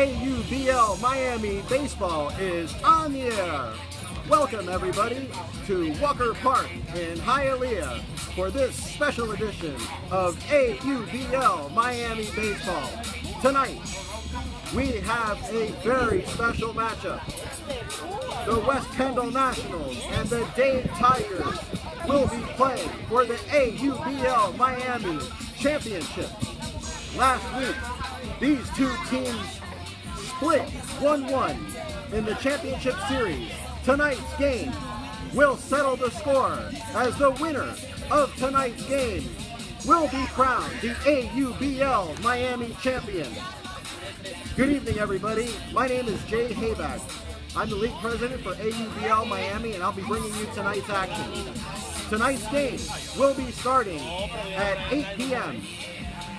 AUBL Miami Baseball is on the air. Welcome everybody to Walker Park in Hialeah for this special edition of AUBL Miami Baseball. Tonight, we have a very special matchup. The West Kendall Nationals and the Dade Tigers will be playing for the AUBL Miami Championships. Last week, these two teams split 1-1 in the championship series. Tonight's game will settle the score as the winner of tonight's game will be crowned the AUBL Miami champion. Good evening, everybody. My name is Jay Hayback. I'm the league president for AUBL Miami, and I'll be bringing you tonight's action. Tonight's game will be starting at 8 p.m.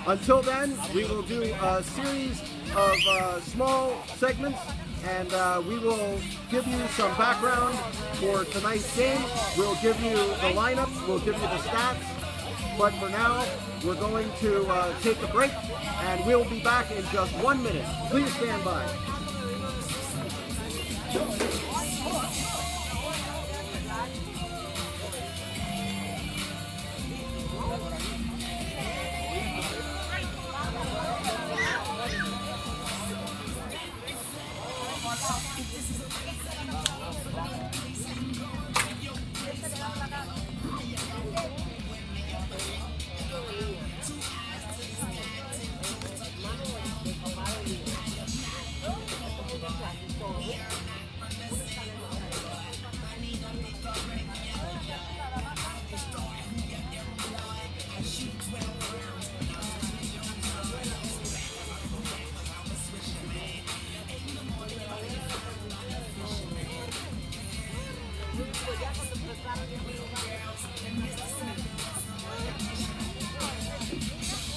Until then, we will do a series of small segments, and we will give you some background for tonight's game. We'll give you the lineups, we'll give you the stats, but for now, we're going to take a break, and we'll be back in just 1 minute. Please stand by.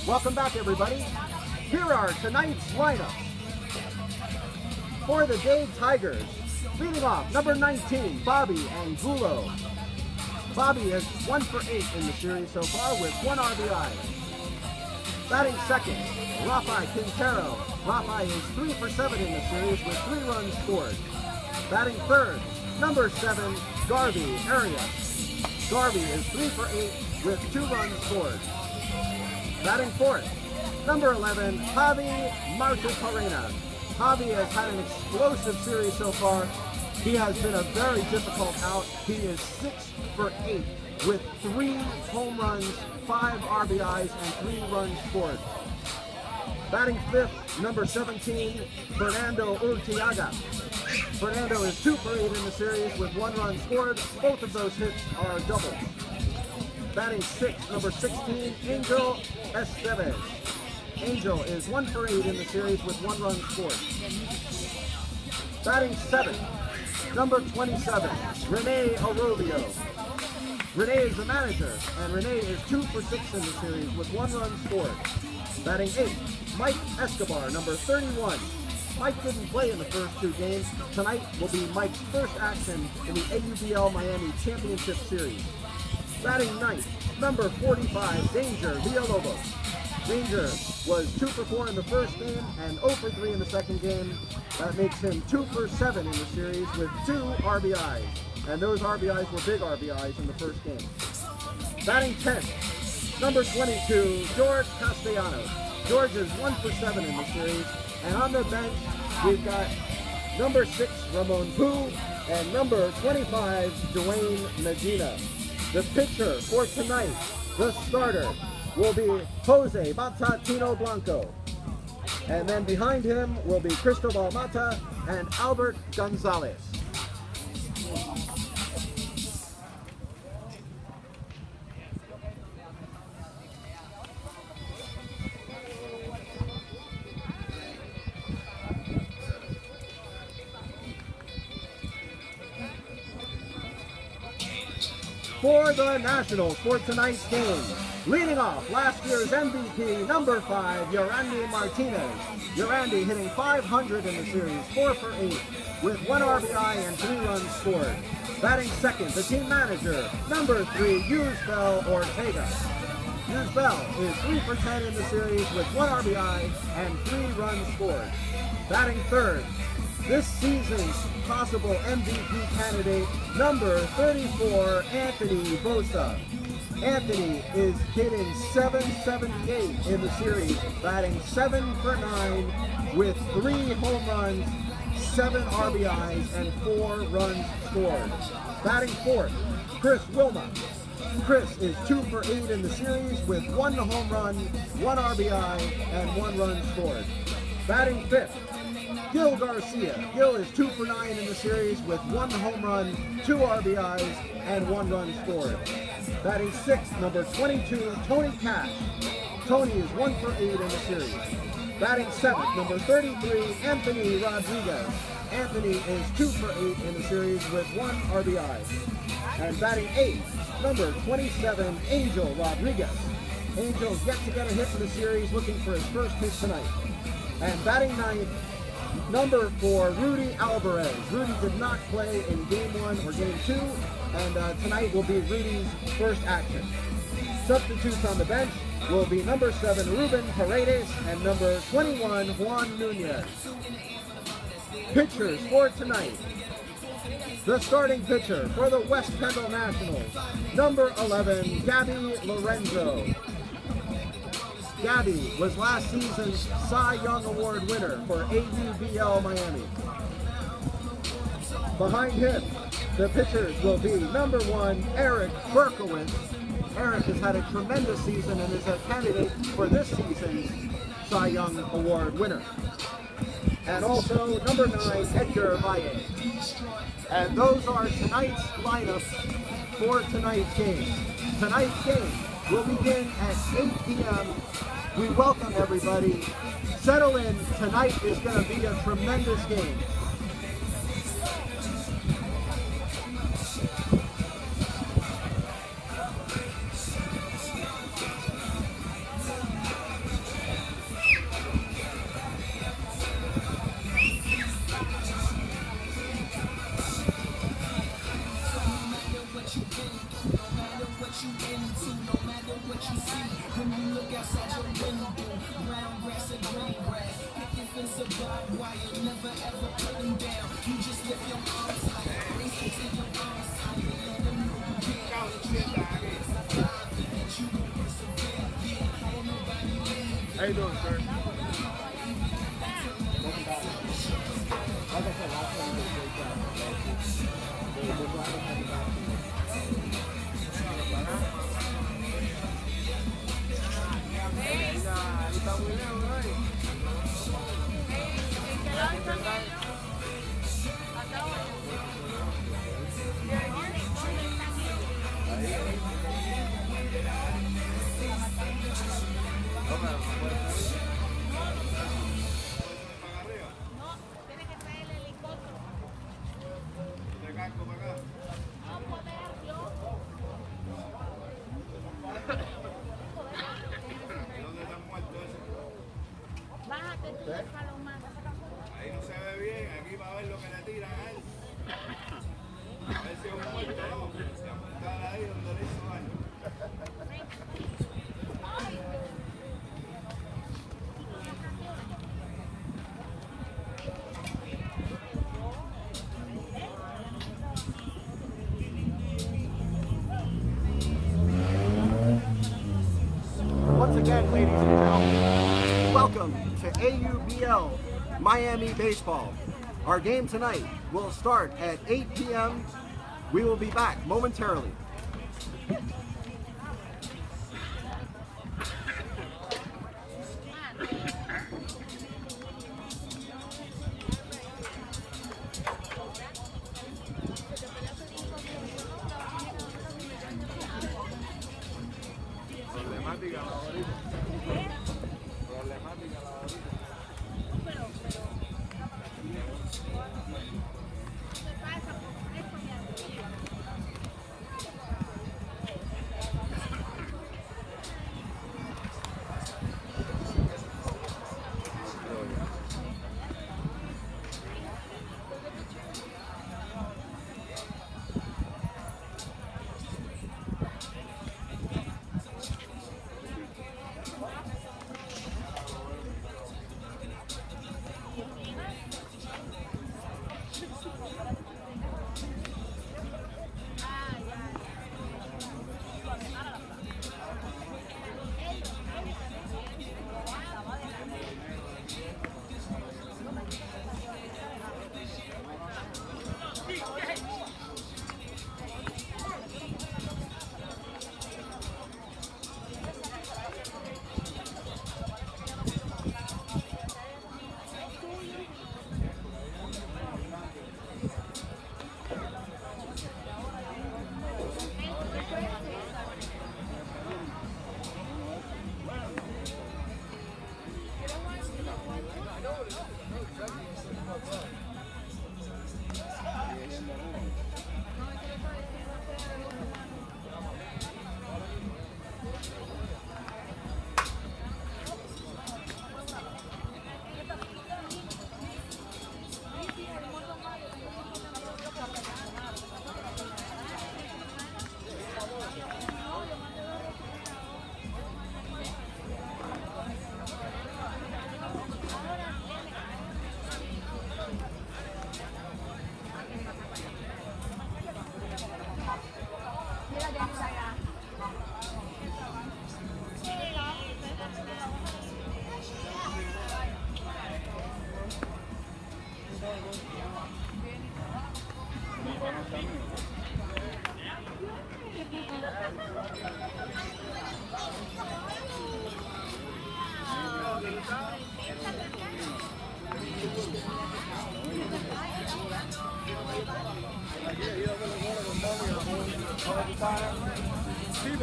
Welcome back, everybody. Here are tonight's lineups. For the Dade Tigers, leading off, number 19, Bobby Angulo. Bobby is 1 for 8 in the series so far with 1 RBI. Batting second, Rafi Quintero. Rafi is 3 for 7 in the series with 3 runs scored. Batting third, number 7, Garvey Arias. Garvey is 3 for 8 with 2 runs scored. Batting fourth, number 11, Javi Martiparena. Javi has had an explosive series so far. He has been a very difficult out. He is 6 for 8 with 3 home runs, 5 RBIs, and 3 runs scored. Batting fifth, number 17, Fernando Urtiaga. Fernando is 2 for 8 in the series with 1 run scored. Both of those hits are doubles. Batting sixth, number 16, Angel Estevez. Angel is 1 for 8 in the series with 1 run scored. Batting seventh, number 27, Rene Arroyo. Rene is the manager, and Rene is 2 for 6 in the series with 1 run scored. Batting eighth, Mike Escobar, number 31. Mike didn't play in the first 2 games. Tonight will be Mike's first action in the AUBL Miami Championship Series. Batting ninth, number 45, Danger Villalobos. Danger was 2 for 4 in the first game and 0 for 3 in the second game. That makes him 2 for 7 in the series with 2 RBIs. And those RBIs were big RBIs in the first game. Batting 10th, number 22, George Castellanos. George is 1 for 7 in the series. And on the bench, we've got number 6, Ramon Poo, and number 25, Dwayne Medina. The pitcher for tonight, the starter, will be Jose Matatino Blanco. And then behind him will be Cristobal Mata and Albert Gonzalez. For the Nationals for tonight's game, leading off last year's MVP, number 5, Yorandy Martinez. Yorandy hitting .500 in the series, 4 for 8, with 1 RBI and 3 runs scored. Batting second, the team manager, number 3, Yusbel Ortega. Yusbel is 3 for 10 in the series with 1 RBI and 3 runs scored. Batting third, this season's possible MVP candidate, number 34, Anthony Bosa. Anthony is hitting .778 in the series, batting 7 for 9 with 3 home runs, 7 RBIs, and 4 runs scored. Batting fourth, Chris Wilma. Chris is 2 for 8 in the series with 1 home run, 1 RBI, and 1 run scored. Batting fifth, Gil Garcia. Gil is 2 for 9 in the series with 1 home run, 2 RBIs, and 1 run scored. Batting sixth, number 22, Tony Cash. Tony is 1 for 8 in the series. Batting seventh, number 33, Anthony Rodriguez. Anthony is 2 for 8 in the series with 1 RBI. And batting eighth, number 27, Angel Rodriguez. Angel's yet to get a hit in the series, looking for his first hit tonight. And batting ninth, number 4, Rudy Alvarez. Rudy did not play in Game 1 or Game 2, and tonight will be Rudy's first action. Substitutes on the bench will be number 7, Ruben Paredes, and number 21, Juan Nunez. Pitchers for tonight. The starting pitcher for the West Kendall Nationals, number 11, Gabby Lorenzo. Gabby was last season's Cy Young Award winner for AUBL Miami. Behind him, the pitchers will be number 1, Eric Berkowitz. Eric has had a tremendous season and is a candidate for this season's Cy Young Award winner. And also number 9, Edgar Valle. And those are tonight's lineups for tonight's game. Tonight's game will begin at 8 p.m. We welcome everybody. Settle in. Tonight is going to be a tremendous game. How you doing, sir? Ahí no se ve bien, aquí va a ver lo que le tiran a él. A ver si es un muerto o no. Se apuntar ahí donde le hizo daño. Once again, ladies and gentlemen, welcome to AUBL Miami Baseball. Our game tonight will start at 8 p.m. We will be back momentarily. Problemática la ahorita. Problemática la ahorita.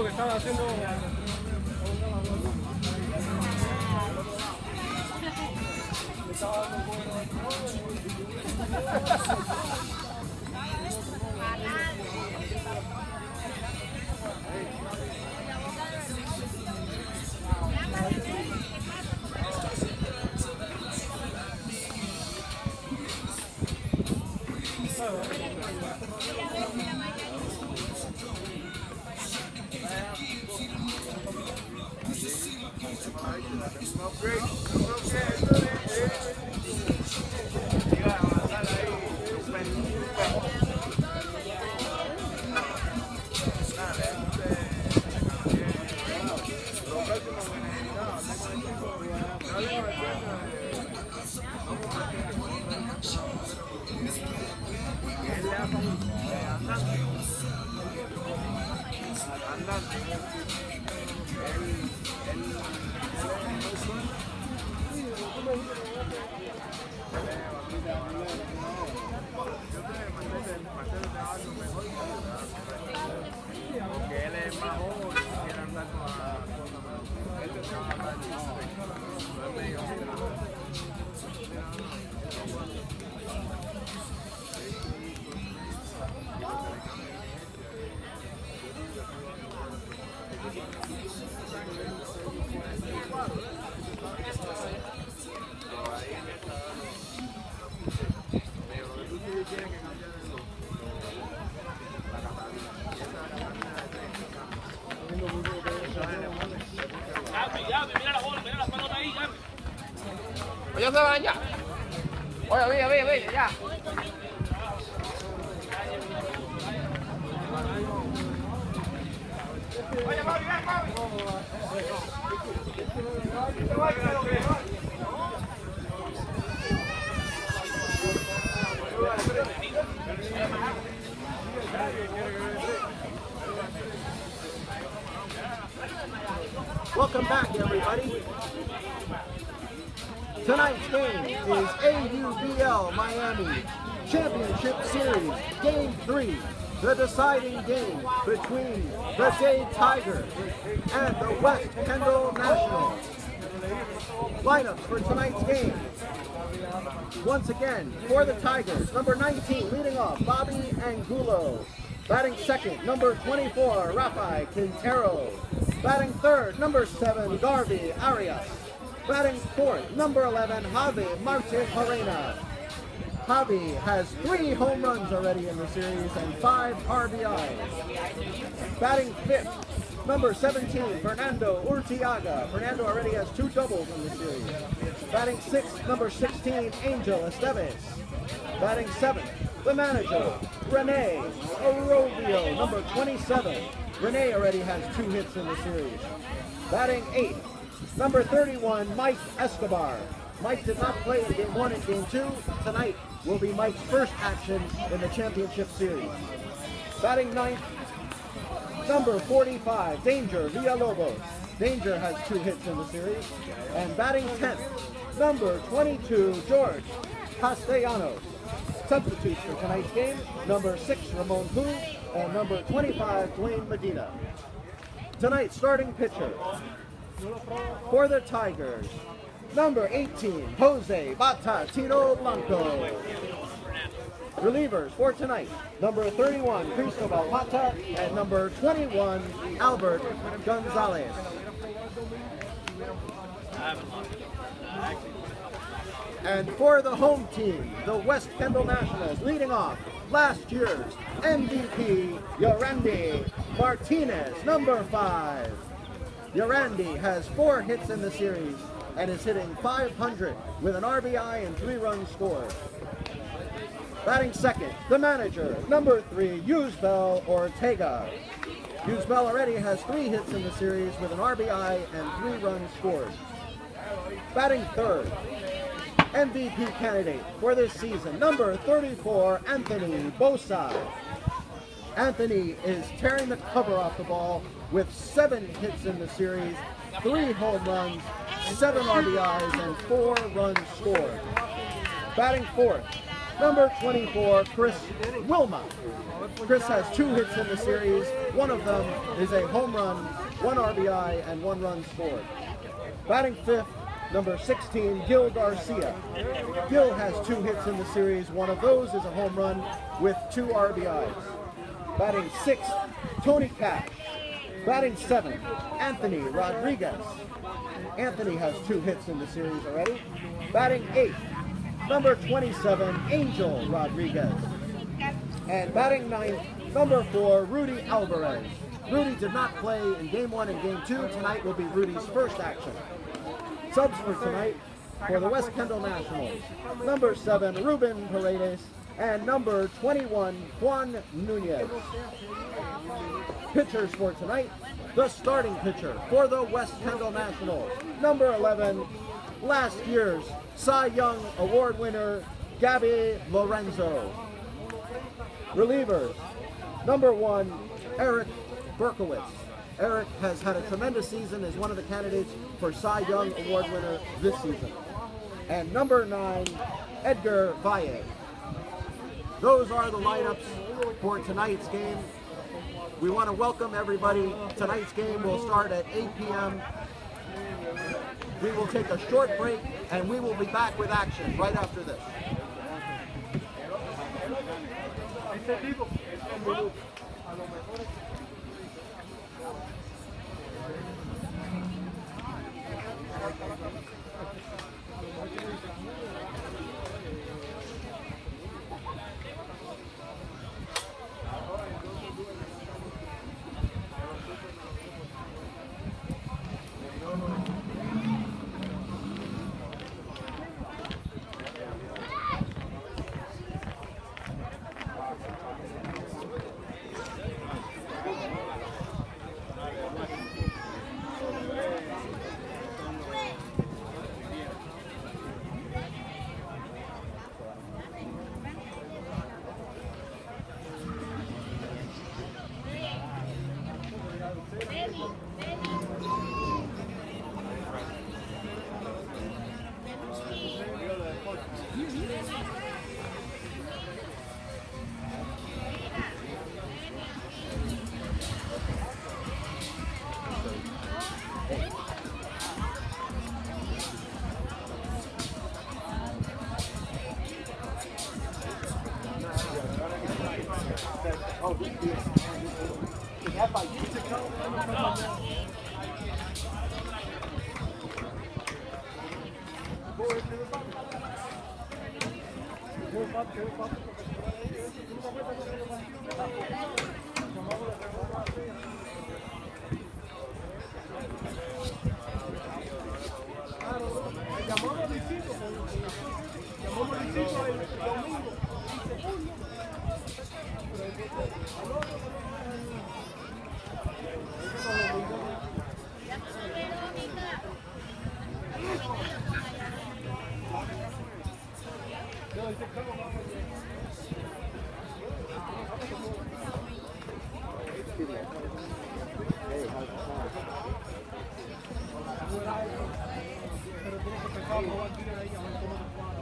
porque estaba haciendo... Ya se van ya. Oye, ve, ya. Oye, Mavi. Welcome back, everybody. Tonight's game is AUBL Miami Championship Series Game 3, the deciding game between the Dade Tigers and the West Kendall Nationals. Lineups for tonight's game. Once again, for the Tigers, number 19 leading off, Bobby Angulo. Batting second, number 24, Rafael Quintero. Batting third, number 7, Garvey Arias. Batting fourth, number 11, Javi Martin Morena. Javi has 3 home runs already in the series and 5 RBIs. Batting fifth, number 17, Fernando Urtiaga. Fernando already has 2 doubles in the series. Batting sixth, number 16, Angel Esteves. Batting seventh, the manager, Rene Orobio, number 27. Rene already has 2 hits in the series. Batting eighth, number 31, Mike Escobar. Mike did not play in Game 1 and Game 2. Tonight will be Mike's first action in the championship series. Batting ninth, number 45, Danger Villalobos. Danger has 2 hits in the series. And batting 10th, number 22, George Castellanos. Substitutes for tonight's game, number 6, Ramon Pu, and number 25, Dwayne Medina. Tonight's starting pitcher for the Tigers, number 18, Jose Batatino Blanco. Relievers for tonight, number 31, Cristobal Mata, and number 21, Albert Gonzalez. And for the home team, the West Kendall Nationals, leading off last year's MVP, Yorandi Martinez, number 5. Yorandi has 4 hits in the series and is hitting .500 with an RBI and 3 runs scored. Batting second, the manager, number 3, Yusbel Ortega. Yusbel already has 3 hits in the series with an RBI and 3 runs scored. Batting third, MVP candidate for this season, number 34, Anthony Bosa. Anthony is tearing the cover off the ball with 7 hits in the series, 3 home runs, 7 RBIs, and 4 runs scored. Batting fourth, Number 24, Chris Wilma. Chris has 2 hits in the series. One of them is a home run, 1 RBI, and 1 run scored. Batting 5th, number 16, Gil Garcia. Gil has 2 hits in the series. One of those is a home run with 2 RBIs. Batting 6th, Tony Cash. Batting 7th, Anthony Rodriguez. Anthony has 2 hits in the series already. Batting 8th, number 27, Angel Rodriguez. And batting 9th, number 4, Rudy Alvarez. Rudy did not play in Game 1 and Game 2. Tonight will be Rudy's first action. Subs for tonight for the West Kendall Nationals. Number 7, Ruben Paredes. And number 21, Juan Nunez. Pitchers for tonight. The starting pitcher for the West Kendall Nationals. Number 11, last year's Cy Young Award winner, Gabby Lorenzo. Relievers, number 1, Eric Berkowitz. Eric has had a tremendous season as one of the candidates for Cy Young Award winner this season. And number 9, Edgar Valle. Those are the lineups for tonight's game. We want to welcome everybody. Tonight's game will start at 8 p.m. We will take a short break and we will be back with action right after this.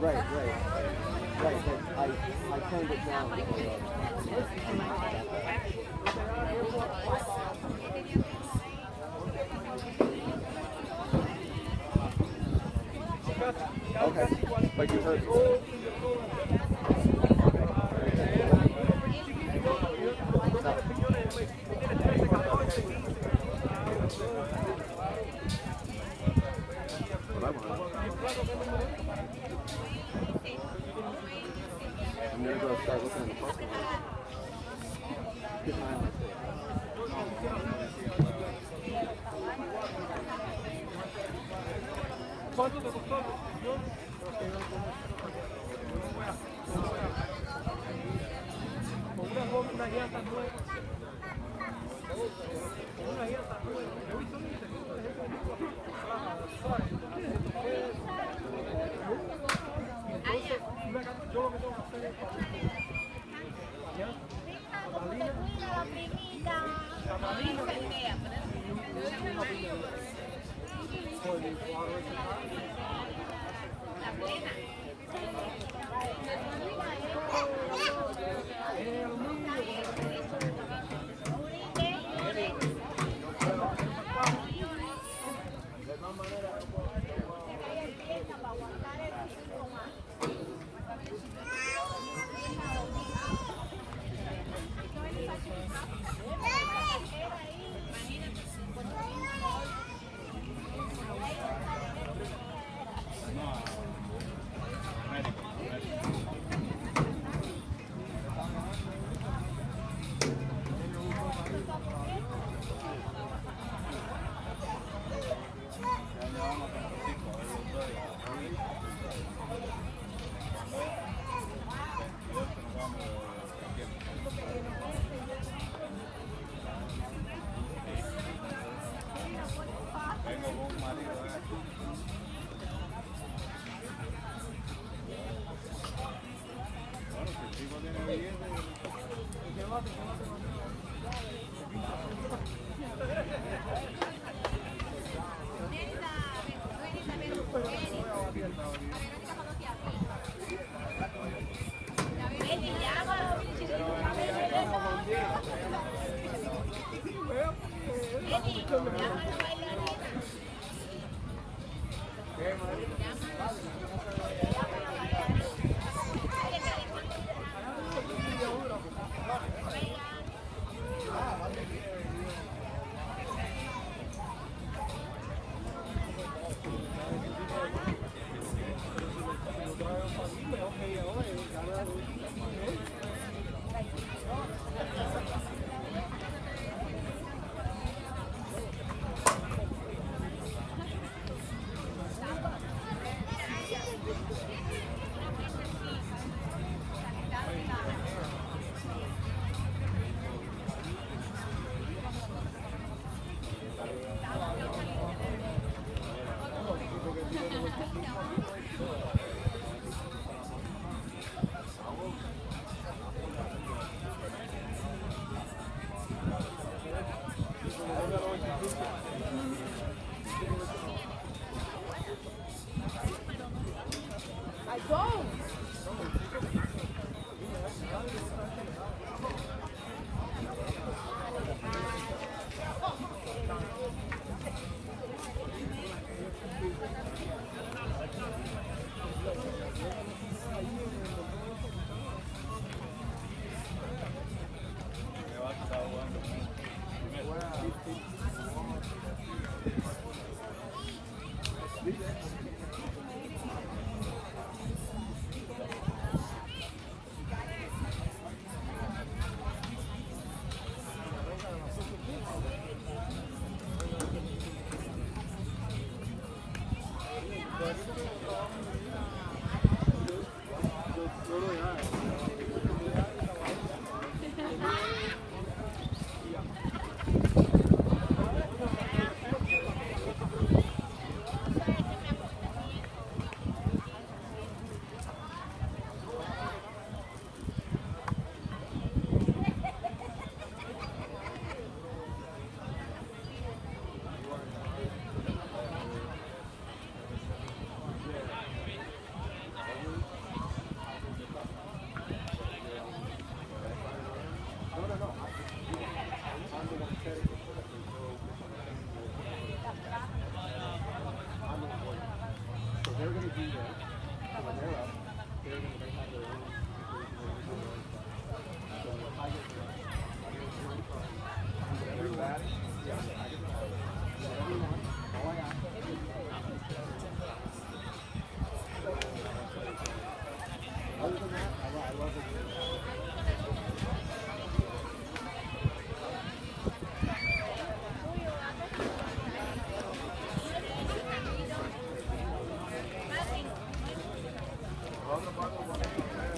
Right. But I turned it down. Okay, but you heard me. I'm gonna go start looking in the parking lot. Get my eyes. ¿Cuánto te costó? Con una llanta nueva. Con una llanta nueva. Yo lo que tengo que hacer es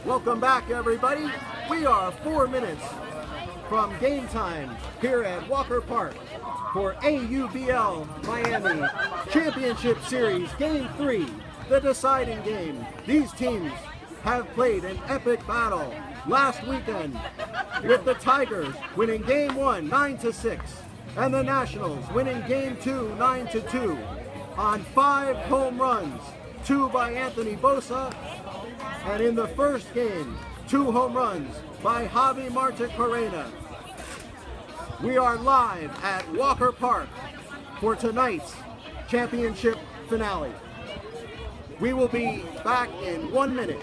Welcome back, everybody. We are 4 minutes from game time here at Walker Park for AUBL Miami Championship Series Game 3, the deciding game. These teams have played an epic battle last weekend with the Tigers winning Game 1 9-6 and the Nationals winning Game 2 9-2 on 5 home runs, 2 by Anthony Bosa And in the first game, 2 home runs by Javi Marta Corena. We are live at Walker Park for tonight's championship finale. We will be back in 1 minute.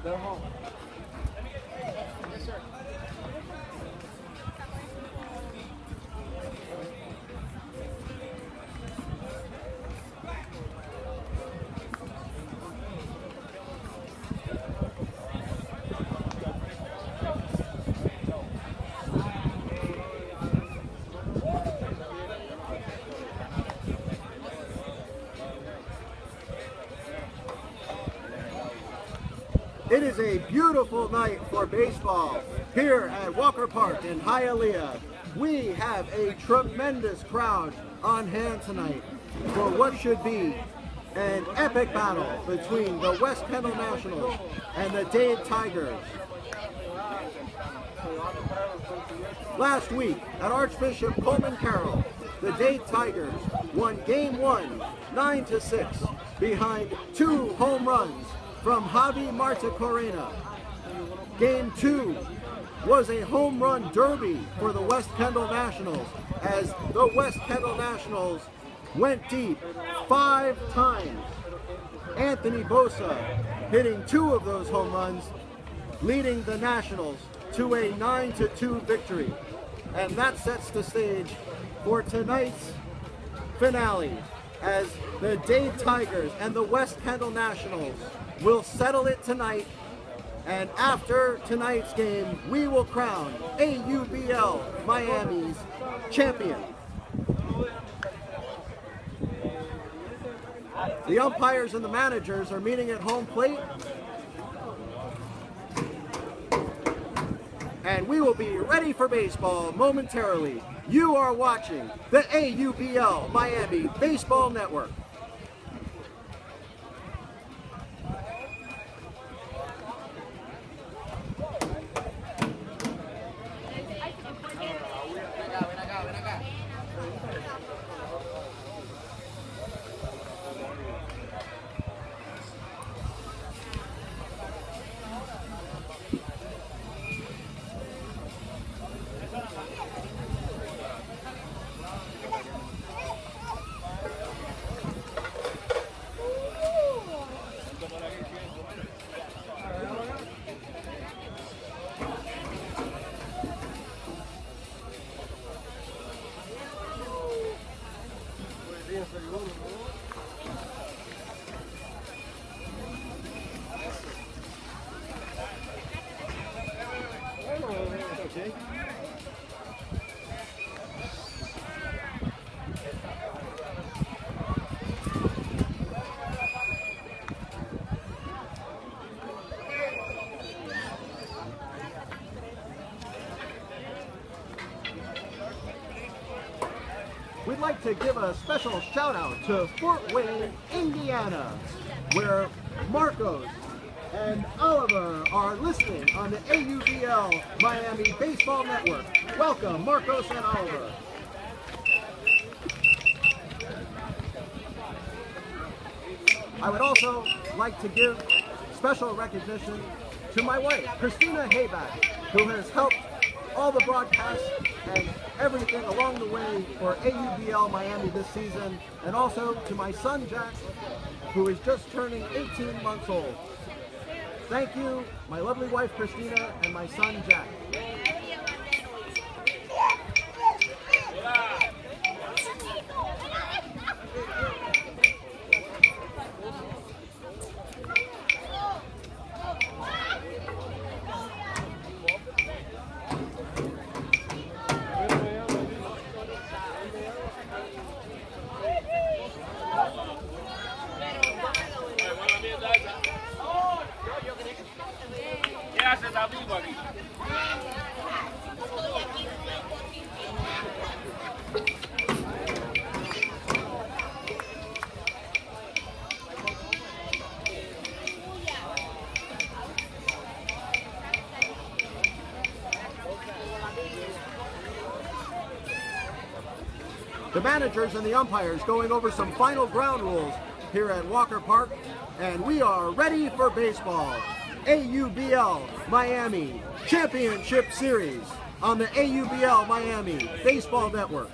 They're home. Yes, sir. It is a beautiful night for baseball here at Walker Park in Hialeah. We have a tremendous crowd on hand tonight for what should be an epic battle between the West Kendall Nationals and the Dade Tigers. Last week at Archbishop Coleman Carroll, the Dade Tigers won Game 1, 9-6, behind 2 home runs from Javi Marta Corena. Game 2 was a home run derby for the West Kendall Nationals, as the West Kendall Nationals went deep 5 times. Anthony Bosa hitting 2 of those home runs, leading the Nationals to a 9-2 victory. And that sets the stage for tonight's finale, as the Dade Tigers and the West Kendall Nationals will settle it tonight, and after tonight's game, we will crown AUBL Miami's champion. The umpires and the managers are meeting at home plate, and we will be ready for baseball momentarily. You are watching the AUBL Miami Baseball Network. We'd like to give a special shout out to Fort Wayne, Indiana, where Marcos and Oliver are listening on the AUBL Miami Baseball Network. Welcome, Marcos and Oliver. I would also like to give special recognition to my wife, Christina Hayback, who has helped all the broadcasts and everything along the way for AUBL Miami this season, and also to my son Jack, who is just turning 18 months old. Thank you, my lovely wife Christina, and my son Jack. clase está vivo aquí. The managers and the umpires going over some final ground rules here at Walker Park, and we are ready for baseball. AUBL Miami Championship Series on the AUBL Miami Baseball Network.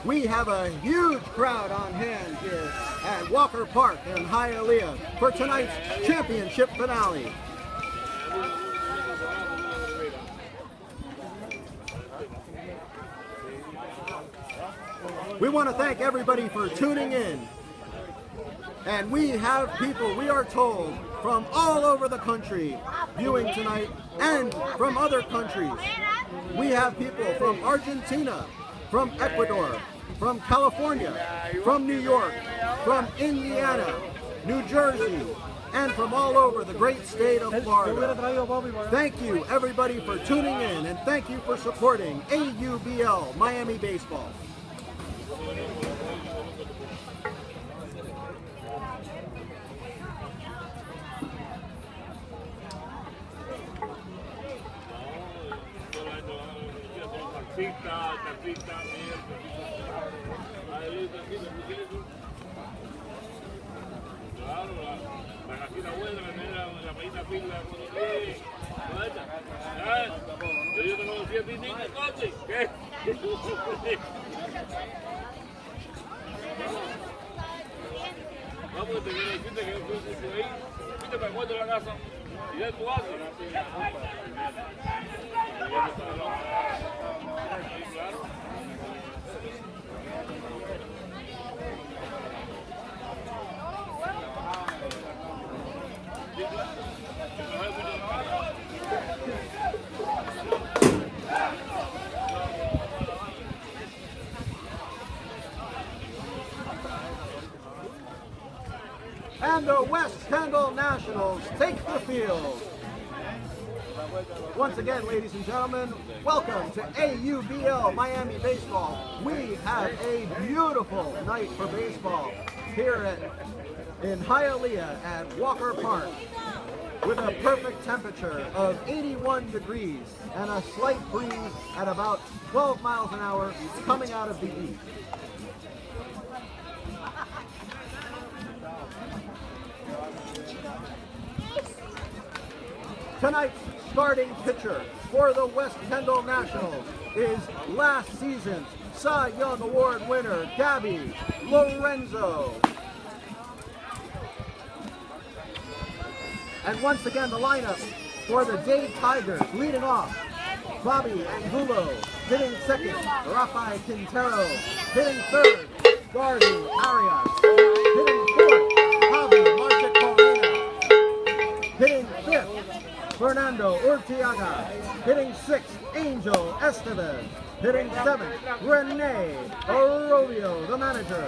We have a huge crowd on hand here at Walker Park in Hialeah for tonight's championship finale. We want to thank everybody for tuning in. And we have people, we are told, from all over the country viewing tonight and from other countries. We have people from Argentina, from Ecuador, from California, from New York, from Indiana, New Jersey, and from all over the great state of Florida. Thank you everybody for tuning in, and thank you for supporting AUBL Miami Baseball. And the West Kendall Nationals take the field. Once again, ladies and gentlemen, welcome to AUBL Miami Baseball. We have a beautiful night for baseball here in Hialeah at Walker Park, with a perfect temperature of 81 degrees and a slight breeze at about 12 miles an hour coming out of the east. Tonight's starting pitcher for the West Kendall Nationals is last season's Cy Young Award winner, Gabby Lorenzo. And once again, the lineup for the Dade Tigers, leading off, Bobby Angulo, hitting second, Rafael Quintero, hitting third, Gardy Arias, hitting fourth, Javi Marchicorina, hitting fifth, Fernando Urtiaga, hitting sixth, Angel Estevez, Hitting 7th, Rene Orobio, the manager.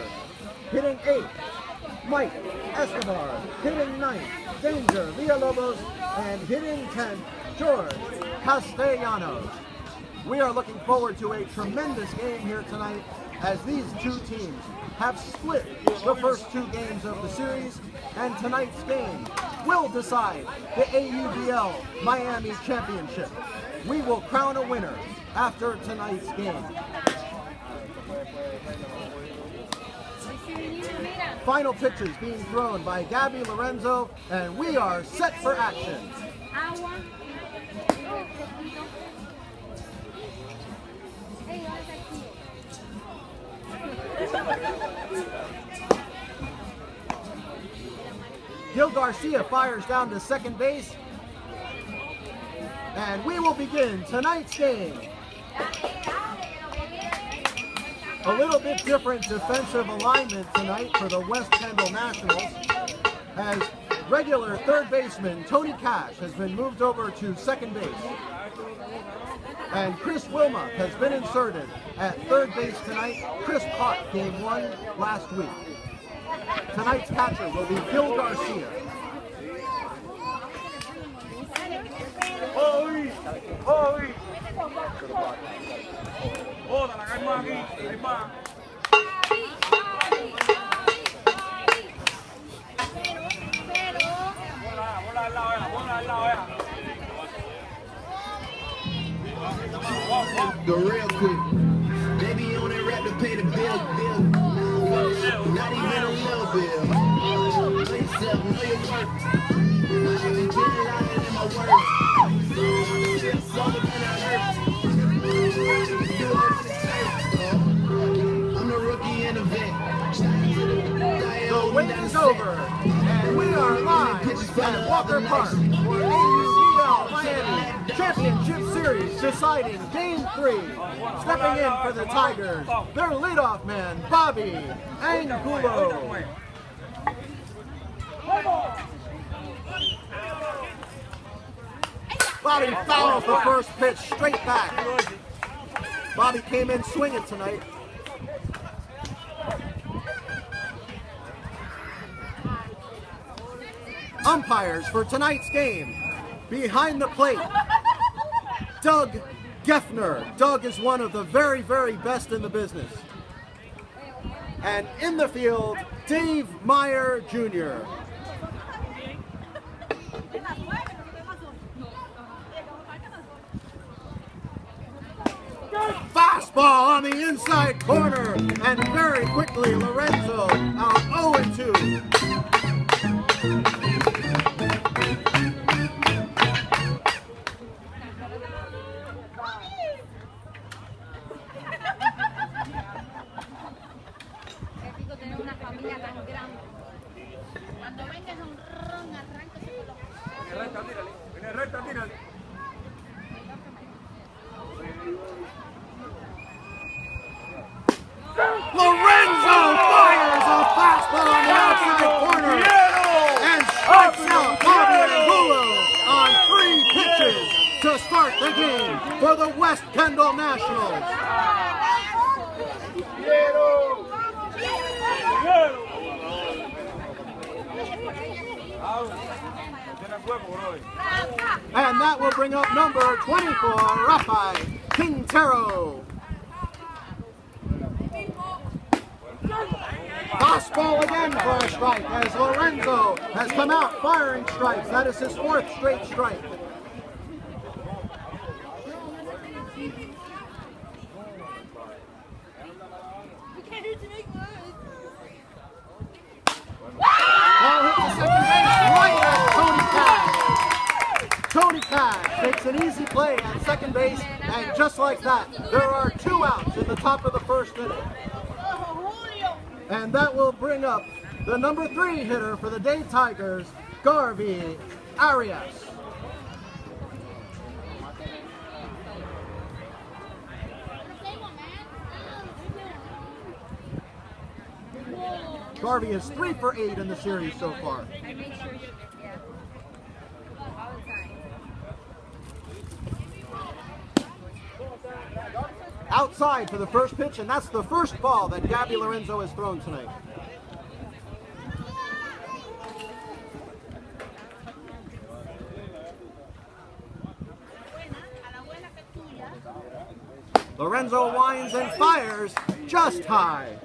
Hitting 8th, Mike Escobar. Hitting 9th, Danger Villalobos. And hitting 10th, George Castellanos. We are looking forward to a tremendous game here tonight, as these two teams have split the first 2 games of the series, and tonight's game will decide the AUBL Miami Championship. We will crown a winner after tonight's game. Final pitches being thrown by Gabby Lorenzo, and we are set for action. Gil Garcia fires down to second base, and we will begin tonight's game. A little bit different defensive alignment tonight for the West Kendall Nationals, as regular third baseman Tony Cash has been moved over to second base, and Chris Wilma has been inserted at third base tonight. Chris caught game 1 last week. Tonight's catcher will be Gil Garcia. Go real quick. They be on that rap to pay the bill. Not even a little bill. Know yourself, know your work. I be getting louder than my words. Sober than I hurt. I'm the rookie in the vet. The wait is over, and we are live at Walker Park for AUBL Miami Championship Series, deciding Game 3. Stepping in for the Tigers, their leadoff man, Bobby Angulo. Bobby fouls the first pitch straight back. Bobby came in swinging tonight. Umpires for tonight's game. Behind the plate, Doug Geffner. Doug is one of the very, very best in the business. And in the field, Dave Meyer Jr. Fastball on the inside corner, and very quickly Lorenzo out 0-2. Lorenzo fires a fastball on the outside corner and strikes out Bobby Angulo on 3 pitches to start the game for the West Kendall Nationals. And that will bring up number 24, Rafael Quintero. Fastball again for a strike, as Lorenzo has come out firing strikes. That is his 4th straight strike. Ball hit the second base right at Tony Cash. Tony Cash makes an easy play at second base, and just like that, there are 2 outs in the top of the 1st inning. And that will bring up the number 3 hitter for the Dade Tigers, Garvey Arias. Garvey is 3 for 8 in the series so far. outside for the first pitch, and that's the first ball that Gabby Lorenzo has thrown tonight. Lorenzo winds and fires just high.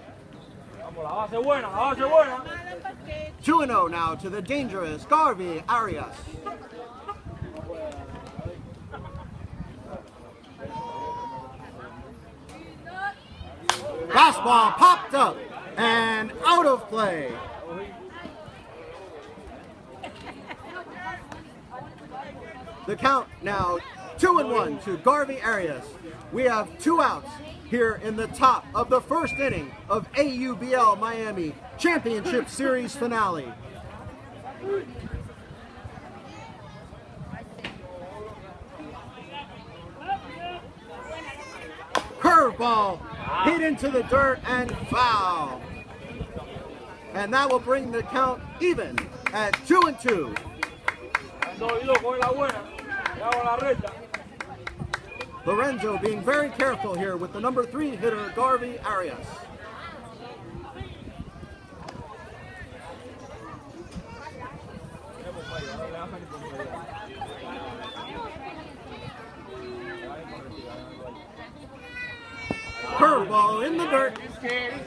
2-0 now to the dangerous Garvey Arias. Fastball popped up and out of play. The count now 2-1 to Garvey Arias. We have 2 outs here in the top of the first inning of AUBL Miami Championship Series finale. Curveball hit into the dirt and foul. And that will bring the count even at 2-2. Lorenzo being very careful here with the number 3 hitter, Garvey Arias. Curveball in the dirt,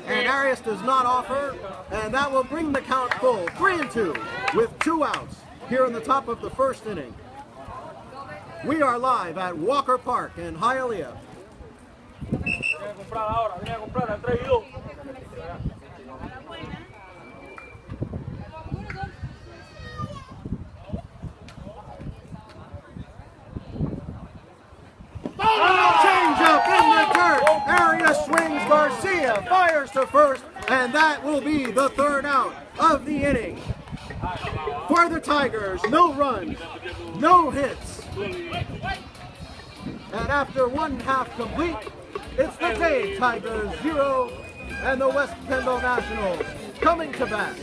and Arias does not offer, and that will bring the count full, 3-2, with 2 outs here in the top of the first inning. We are live at Walker Park in Hialeah. Change-up in the dirt. Arias swings, Garcia fires to first, and that will be the 3rd out of the inning. For the Tigers, no runs, no hits. And after 1/2 complete, it's the Dade Tigers 0 and the West Kendall Nationals coming to bat.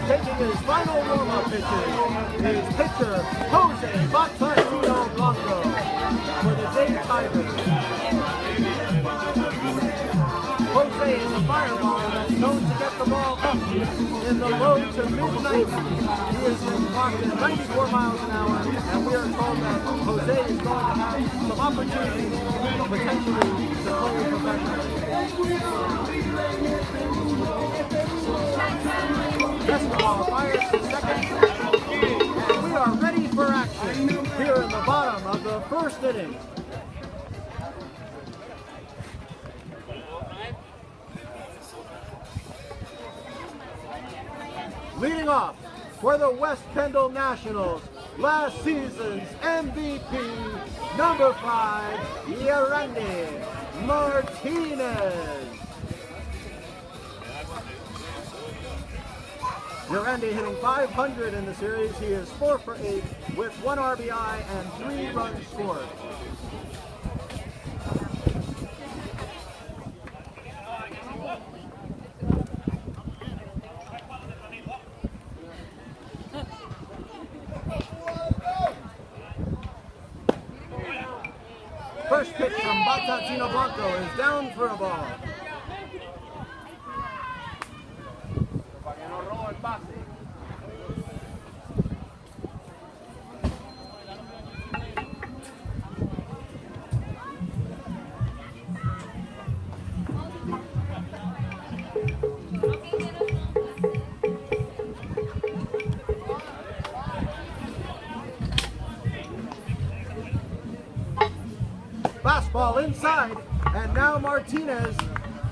Taking his final warm-up pitches is pitcher Jose Bactino Blanco for the Dade Tigers. Jose is a fireball that's known to get the ball up in the low to mid-90s. He is clocked at 94 miles an hour, and we are told that Jose is going to have some opportunities potentially to play professionally. Escobar fires to second, and we are ready for action here in the bottom of the first inning. Leading off for the West Kendall Nationals, last season's MVP, number 5, Yerandi Martinez. Yerandi hitting .500 in the series. He is 4 for 8 with 1 RBI and 3 runs scored. first pitch from Batatino Blanco is down for a ball. Fastball inside, and now Martinez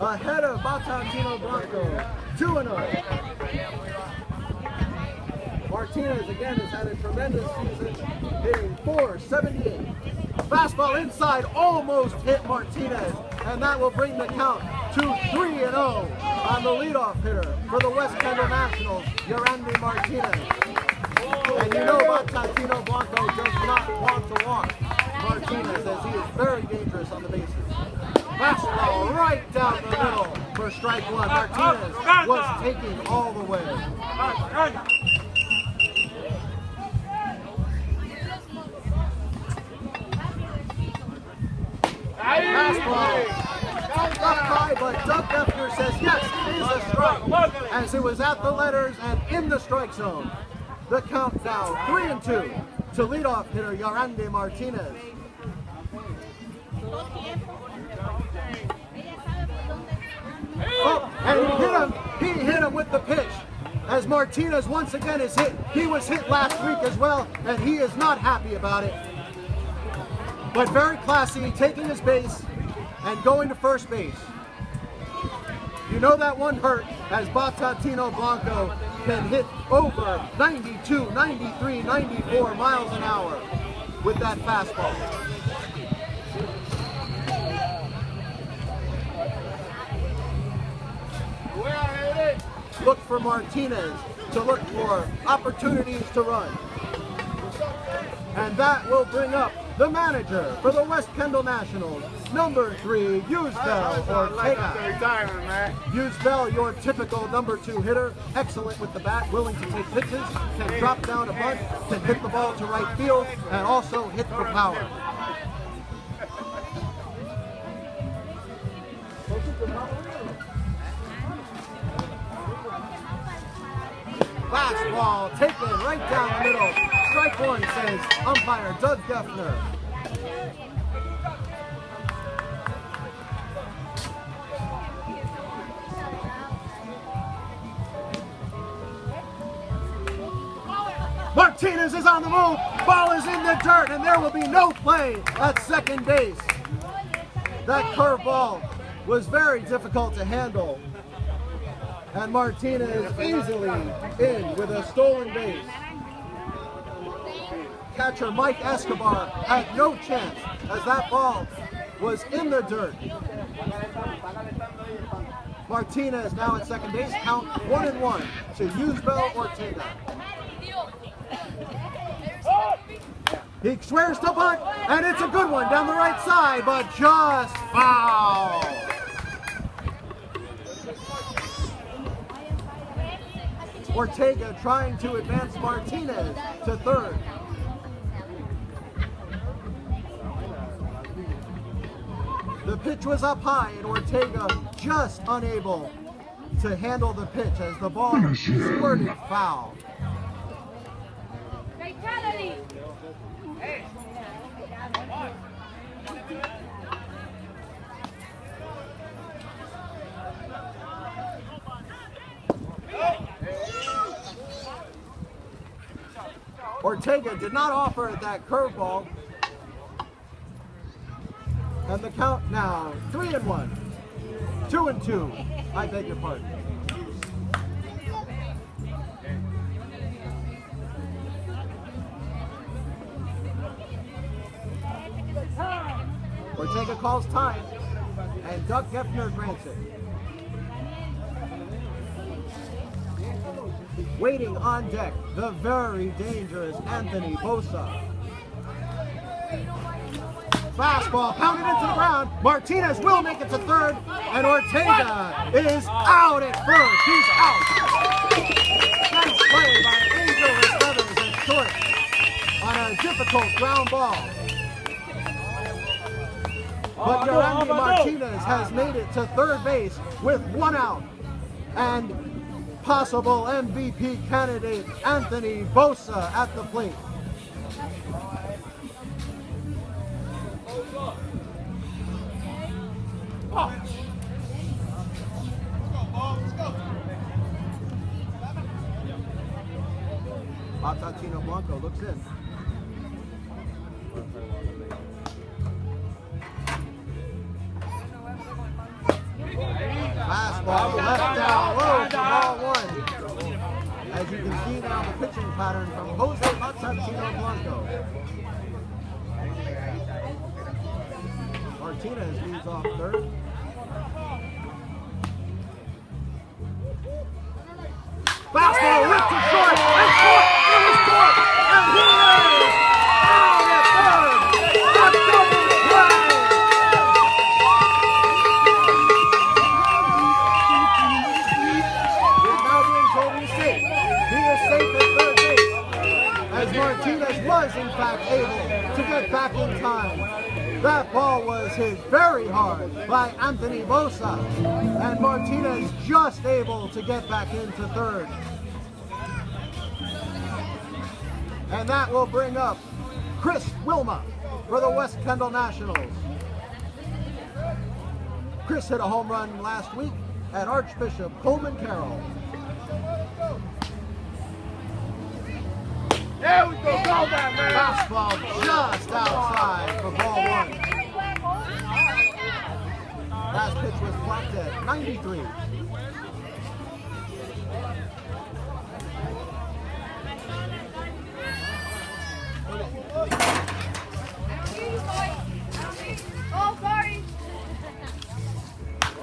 ahead of Batatino Blanco, 2-0. Martinez again has had a tremendous season, hitting .478. Fastball inside, almost hit Martinez, and that will bring the count to 3-0 on the leadoff hitter for the West Kendall Nationals, Yorandi Martinez. And you know Batatino Blanco does not want to walk Martinez, as he is very dangerous on the bases. Fastball right down the middle for strike one. Martinez was taking all the way. Fastball up high, but Doug Defner says yes, it is a strike, as it was at the letters and in the strike zone. The count now 3-2 to leadoff hitter Yorandi Martinez. Oh, and he hit him with the pitch. As Martinez once again is hit. He was hit last week as well, and he is not happy about it. But very classy, taking his base and going to first base. You know that one hurt, as Batatino Blanco can hit over 92, 93, 94 miles an hour with that fastball. Look for Martinez to look for opportunities to run. And that will bring up the manager for the West Kendall Nationals, number 3, Yusbel Ortega. Yusbel, your typical number 2 hitter, excellent with the bat, willing to take pitches, can drop down a bunt, can hit the ball to right field, and also hit for power. Fastball taken right down the middle. Strike one, says umpire Doug Defner. Martinez is on the move. Ball is in the dirt, and there will be no play at second base. That curveball was very difficult to handle. And Martinez easily in with a stolen base. Catcher Mike Escobar had no chance, as that ball was in the dirt. Martinez now at second base, count 1-1 to Yusbel Ortega. He swears to bunt, and it's a good one down the right side, but just foul. Ortega trying to advance Martinez to third. The pitch was up high, and Ortega just unable to handle the pitch as the ball squirted foul. Ortega did not offer that curveball. And the count now 3-1. 2-2. I beg your pardon. Ortega calls time, and Doug Defner grants it. Waiting on deck, the very dangerous Anthony Bosa. Fastball pounded into the ground. Martinez will make it to third, and Ortega is out at first. He's out. Nice play by Angel Feathers at short on a difficult ground ball. but Yerandi Martinez has made it to third base with 1 out. And possible MVP candidate Anthony Bosa at the plate. Batatino Blanco looks in. Fastball left down low for ball 1. As you can see now, the pitching pattern from Jose Batatino Blanco. Martinez leads off third. Fastball ripped to short, and short, it was caught, and he is out at third, a double play! He's now being told he's safe. He is safe at third base, as Martinez was in fact able to get back in time. That ball was hit very hard by Anthony Bosa, and Martinez just able to get back into third. And that will bring up Chris Wilma for the West Kendall Nationals. Chris hit a home run last week at Archbishop Coleman Carroll. There we go, go back, man. Fastball just outside for ball 1. Last pitch was clocked at 93.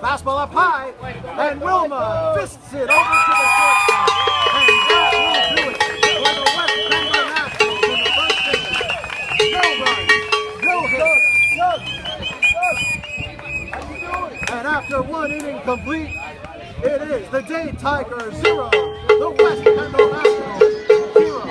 Fastball up high, and Wilma fists it over to the shortstop, and that will do it for the West Kendall Nationals in the first inning. No run, no hit. And after 1 inning complete, it is the Dade Tigers 0, the West Kendall Nationals 0.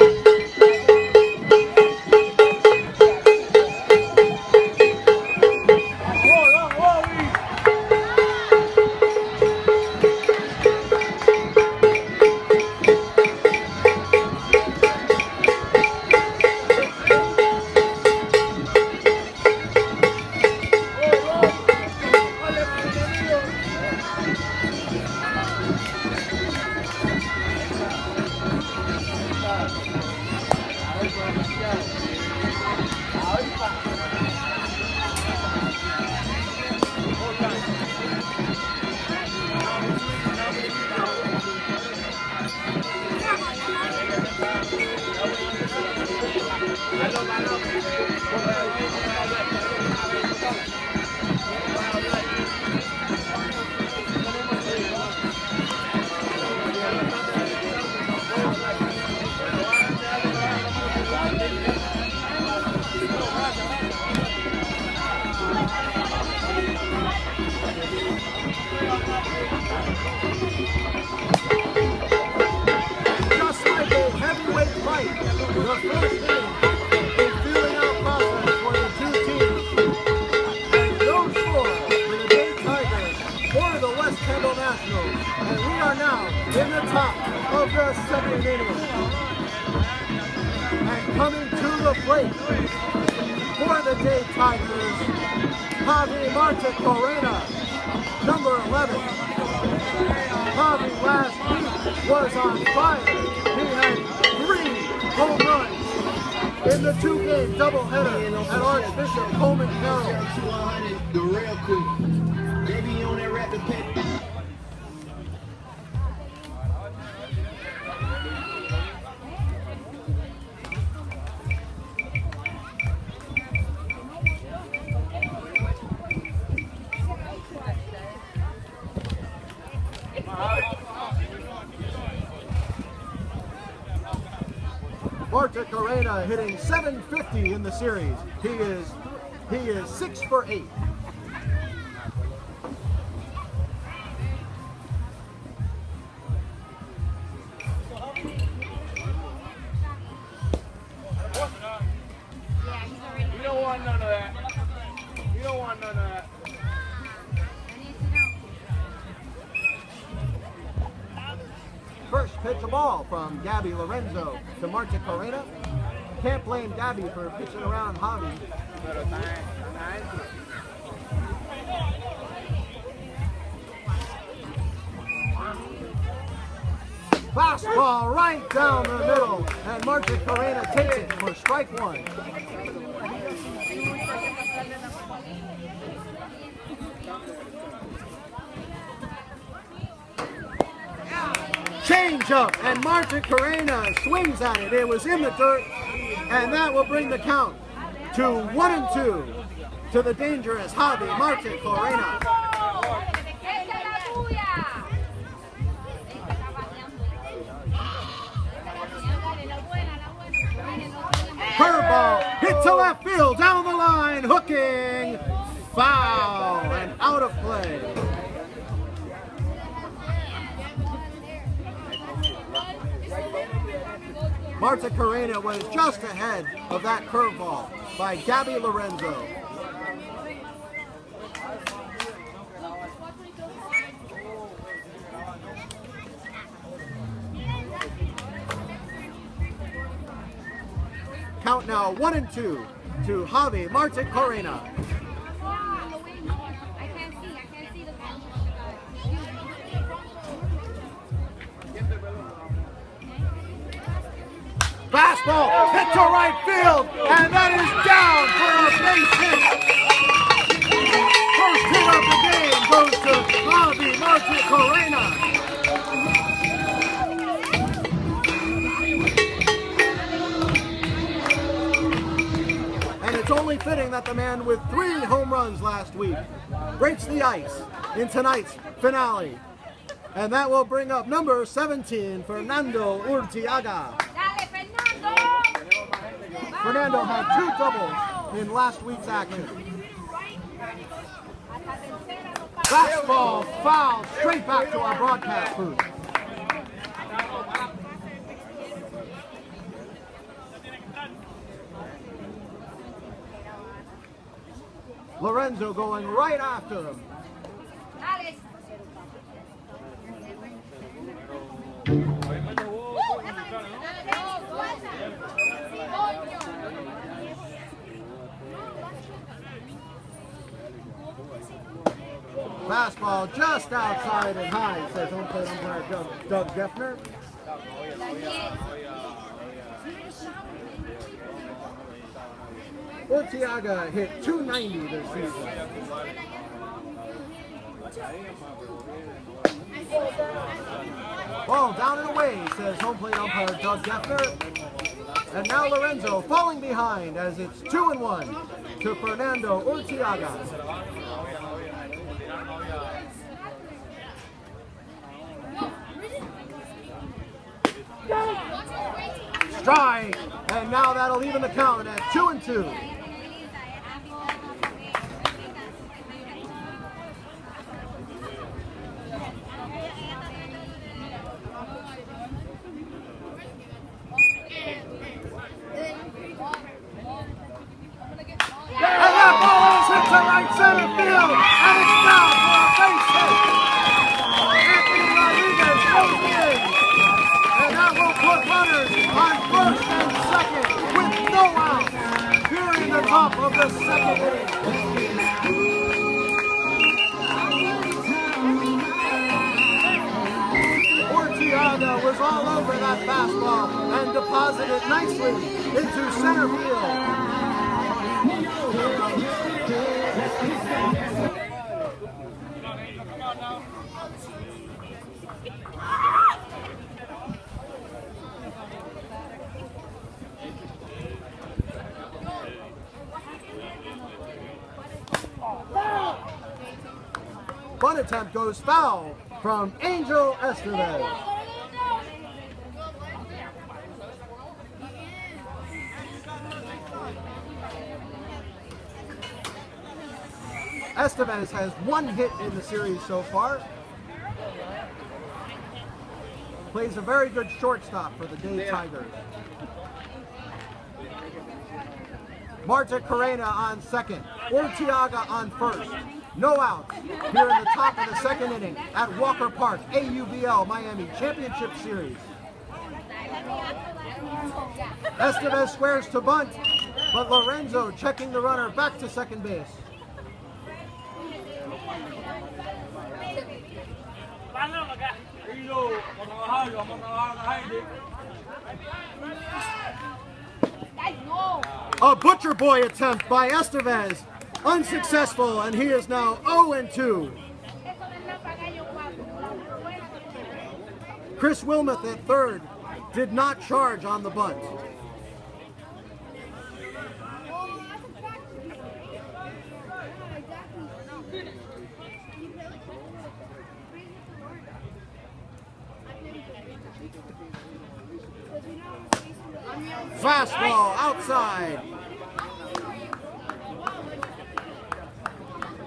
Just like a heavyweight fight, the first inning is feeling out process for the two teams. And no score for the Dade Tigers or the West Kendall Nationals. And we are now in the top of the second inning. And coming to the plate for the Dade Tigers, Javi Marta Corena, number 11. Javi last week was on fire. He had 3 home runs in the 2-game doubleheader at Archbishop Coleman Carroll. The real quick. They be on that rap to pay. Marta Corena hitting .750 in the series. He is 6 for 8. You don't want none of that. You don't want none of that. pitch a ball from Gabby Lorenzo to Marta Corena. Can't blame Gabby for pitching around Javi. Fastball right down the middle, and Marta Corena takes it for strike one. Change up, and Marta Corena swings at it. It was in the dirt, and that will bring the count to 1-2 to the dangerous Javi Marta Corena. Curveball hit to left field, down the line, hooking, foul, and out of play. Marta Corena was just ahead of that curveball by Gabby Lorenzo. Count now 1-2 to Javi Marta Corena. Fastball hit to right field, and that is down for a base hit. First hit of the game goes to Javi Marta Corena. And it's only fitting that the man with 3 home runs last week breaks the ice in tonight's finale. And that will bring up number 17, Fernando Urtiaga. Fernando had 2 doubles in last week's action. Fastball foul straight back to our broadcast booth. Lorenzo going right after him. Fastball just outside and high, says home plate umpire Doug Geffner. Urtiaga hit .290 this season. Ball down and away, says home plate umpire Doug Geffner. And now Lorenzo falling behind as it's 2-1 to Fernando Urtiaga. Strike, and now that'll even the count at 2-2. And that ball is hit to right center field, and it's down for a base hit. Anthony Rodriguez goes in, and that will put runners on first and second with no outs here in the top of the second inning. Urtiaga was all over that fastball and deposited nicely into center field. Bunt attempt goes foul from Angel Estevez. Estevez has 1 hit in the series so far. Plays a very good shortstop for the Dade Tigers. Marta Corena on second, Urtiaga on first. No outs here in the top of the second inning at Walker Park AUBL Miami Championship Series. Estevez squares to bunt, but Lorenzo checking the runner back to second base. A butcher boy attempt by Estevez, unsuccessful, and he is now 0-2. Chris Wilmoth at third did not charge on the bunt. Fastball outside.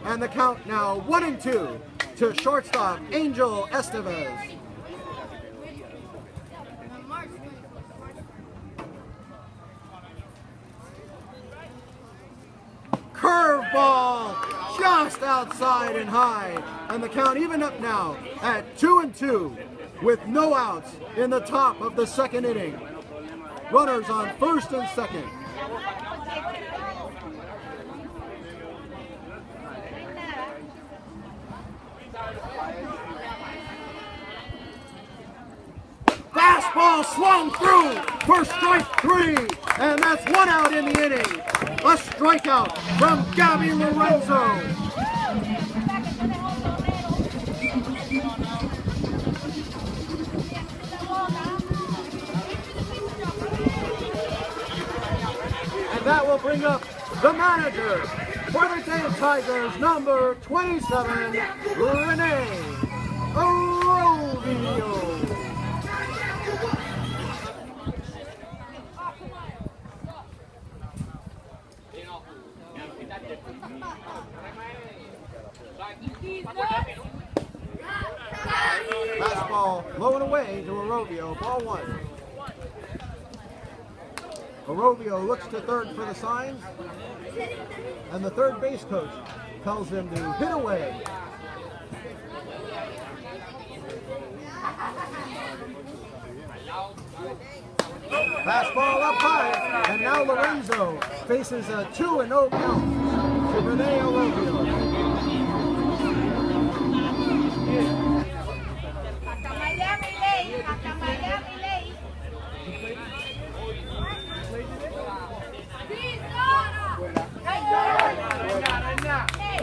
And the count now 1-2 to shortstop Angel Estevez. Curveball just outside and high. And the count even up now at 2-2 with no outs in the top of the second inning. Runners on first and second. Fastball swung through for strike 3, and that's 1 out in the inning. A strikeout from Gabby Lorenzo. That will bring up the manager for the Dade Tigers, number 27, Renee Arovio. Fastball low and away to Arovio, ball 1. Arovio looks to third for the signs, and the third base coach tells him to hit away. Fastball up high, and now Lorenzo faces a 2-0 count to Renee Arovio.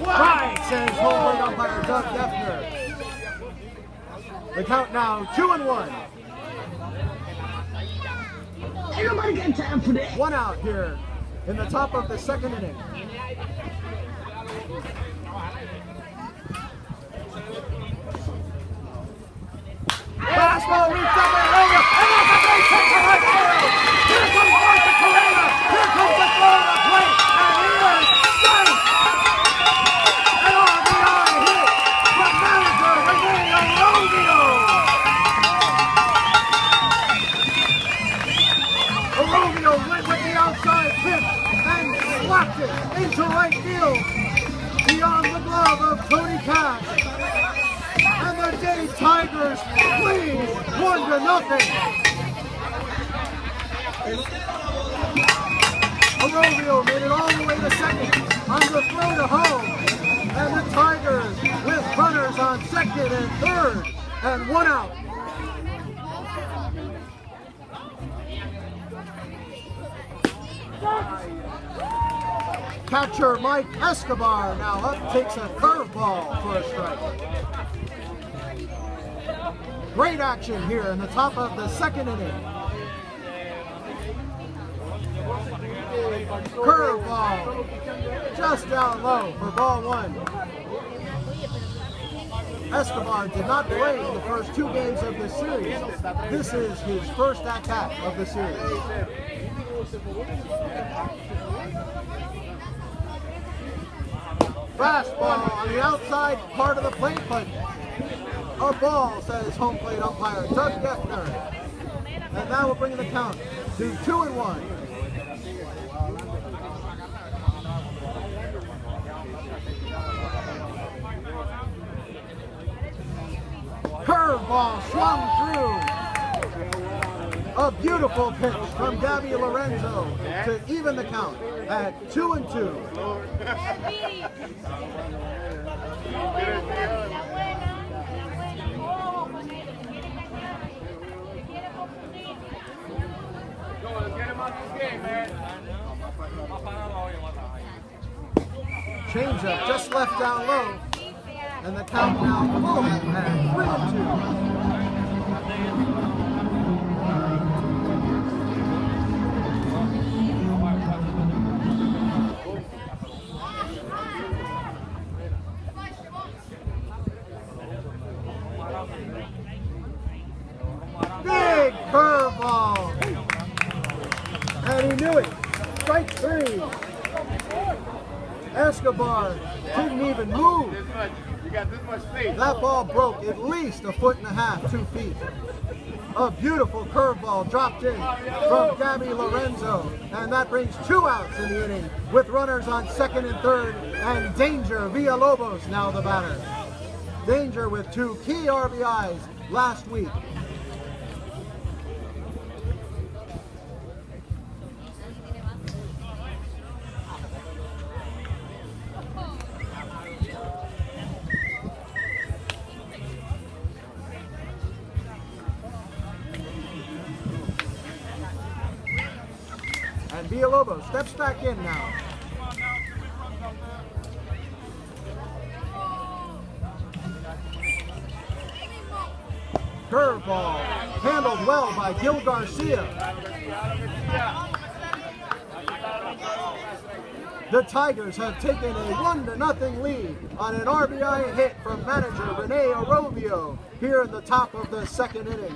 Right, says home plate umpire Doug Defner. The count now 2-1. Ain't nobody got time for that. 1 out here in the top of the second inning. Fastball reached up and over, and that's a base hit to right field. Here comes Martha Correa. Here comes the throw to plate, and he is safe. An RBI hit from manager Renee Arovio. Arovio went with the outside pitch and slapped it into right field beyond the glove of Tony Cash. And the Dade Tigers lead 1-0. Arovio made it all the way to second on the throw to home. And the Tigers with runners on second and third and 1 out. Catcher Mike Escobar now up, takes a curveball for a strike. Great action here in the top of the second inning. Curveball just down low for ball 1. Escobar did not play in the first 2 games of this series. This is his first at-bat of the series. Fastball on the outside part of the plate, but a ball, says home plate umpire Doug Defner. And that will bring the count to 2-1. Curveball swung through. A beautiful pitch from Gabby Lorenzo to even the count at 2-2. Changeup just left down low, and the count now full at 3-2. Big curveball, and he knew it. Strike 3. Escobar didn't even move. You got this much space. That ball broke at least 1.5 feet, 2 feet. A beautiful curveball dropped in from Gabby Lorenzo, and that brings 2 outs in the inning with runners on second and third, and Danger Villalobos now the batter. Danger with 2 key RBIs last week. And Villalobos steps back in now. Curveball, handled well by Gil Garcia. The Tigers have taken a 1-0 lead on an RBI hit from manager Rene Arrovio here in the top of the second inning.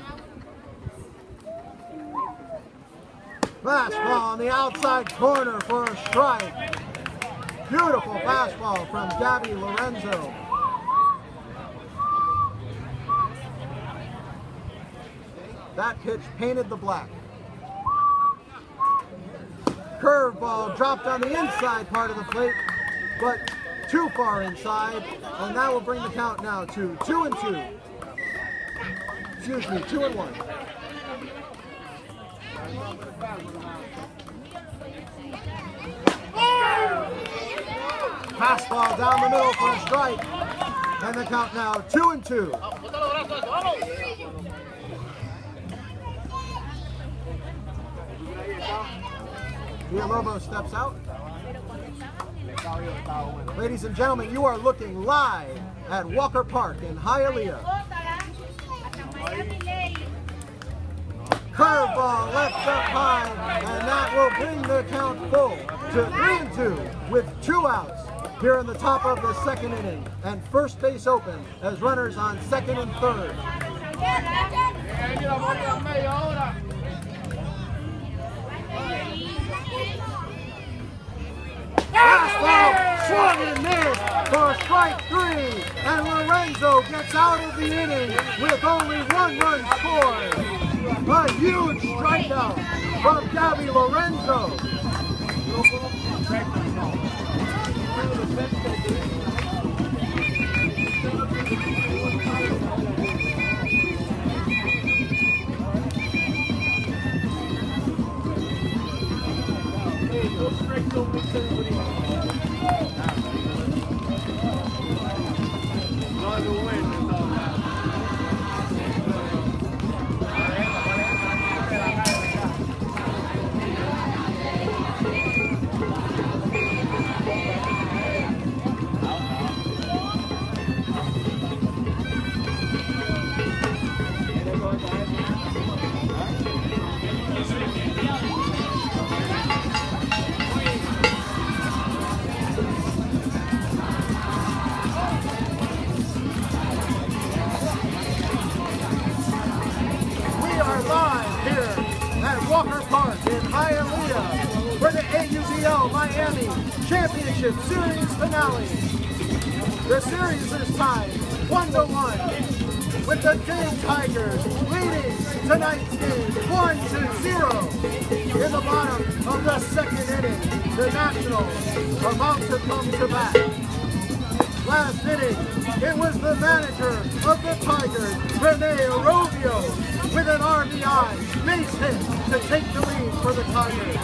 Fastball on the outside corner for a strike. Beautiful fastball from Gabby Lorenzo. That pitch painted the black. Curveball dropped on the inside part of the plate, but too far inside, and that will bring the count now to 2-2. Excuse me, 2-1. Fastball down the middle for a strike, and the count now 2-2. Villalobos steps out. Ladies and gentlemen, you are looking live at Walker Park in Hialeah. Curveball left up high, and that will bring the count full to 3-2 with 2 outs here in the top of the second inning, and first base open as runners on second and third. Fastball swung and missed for strike 3, and Lorenzo gets out of the inning with only 1 run scored. A huge strikeout from Gabby Lorenzo. Walker Park in Hialeah for the AUBL Miami Championship Series finale. The series is tied 1-1 with the Dade Tigers leading tonight's game 1-0 in the bottom of the second inning. The Nationals are about to come to bat. Last inning, it was the manager of the Tigers, Rene Arovio, with an RBI base hit to take the lead for the Tigers.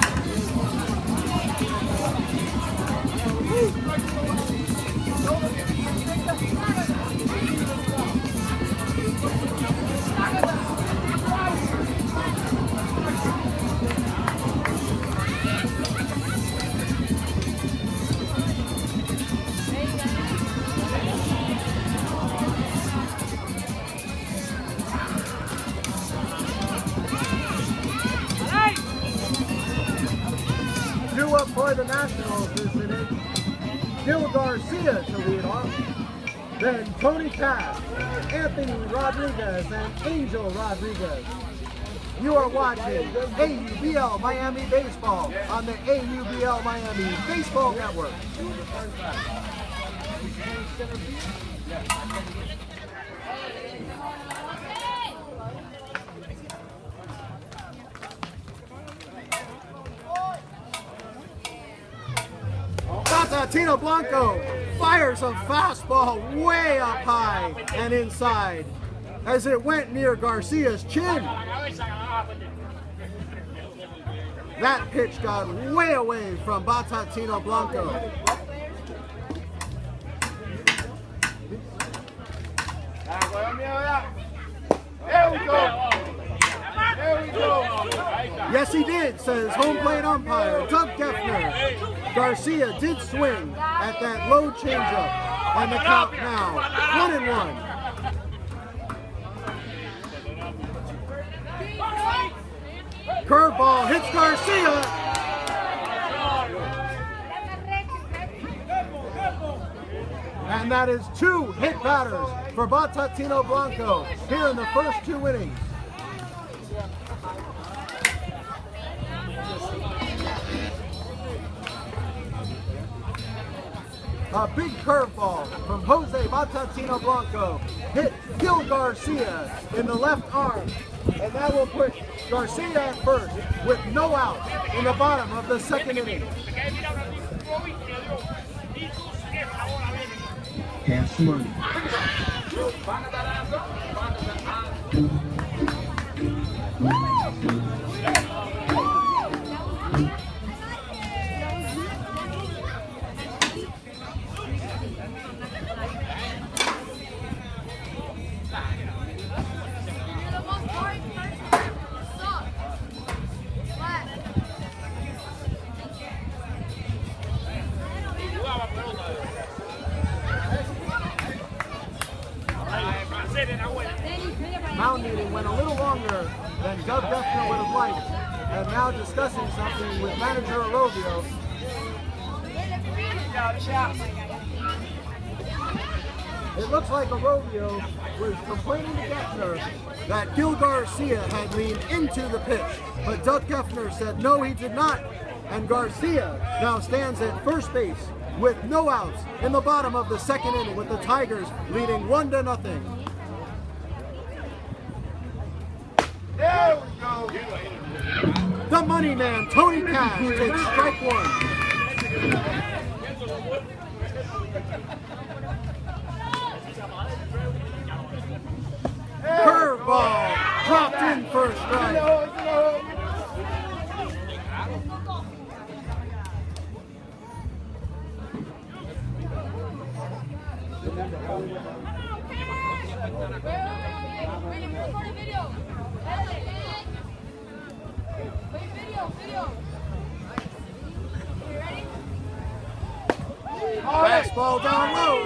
Due up for the Nationals this inning, Gil Garcia to lead off, then Tony Cash, Anthony Rodriguez, and Angel Rodriguez. You are watching AUBL Miami Baseball on the AUBL Miami Baseball Network. Tino Blanco fires a fastball way up high and inside as it went near Garcia's chin. That pitch got way away from Tino Blanco. There we go. There we go. Yes, he did, says home plate umpire Doug Geffner. Garcia did swing at that low changeup, and the count now 1-1. Curveball hits Garcia. And that is 2 hit batters for Tino Blanco here in the first 2 innings. A big curveball from Jose Tino Blanco hit Gil Garcia in the left arm, and that will put Garcia at first with no outs in the bottom of the second inning. Cash money. Mound meeting went a little longer than Doug Geffner would have liked, and now discussing something with manager Arovio. It looks like Arovio was complaining to Geffner that Gil Garcia had leaned into the pitch, but Doug Geffner said no, he did not, and Garcia now stands at first base with no outs in the bottom of the second inning, with the Tigers leading 1-0. There we go. The money man, Tony Cash, takes strike 1. Curveball dropped in for a strike. Fastball down low.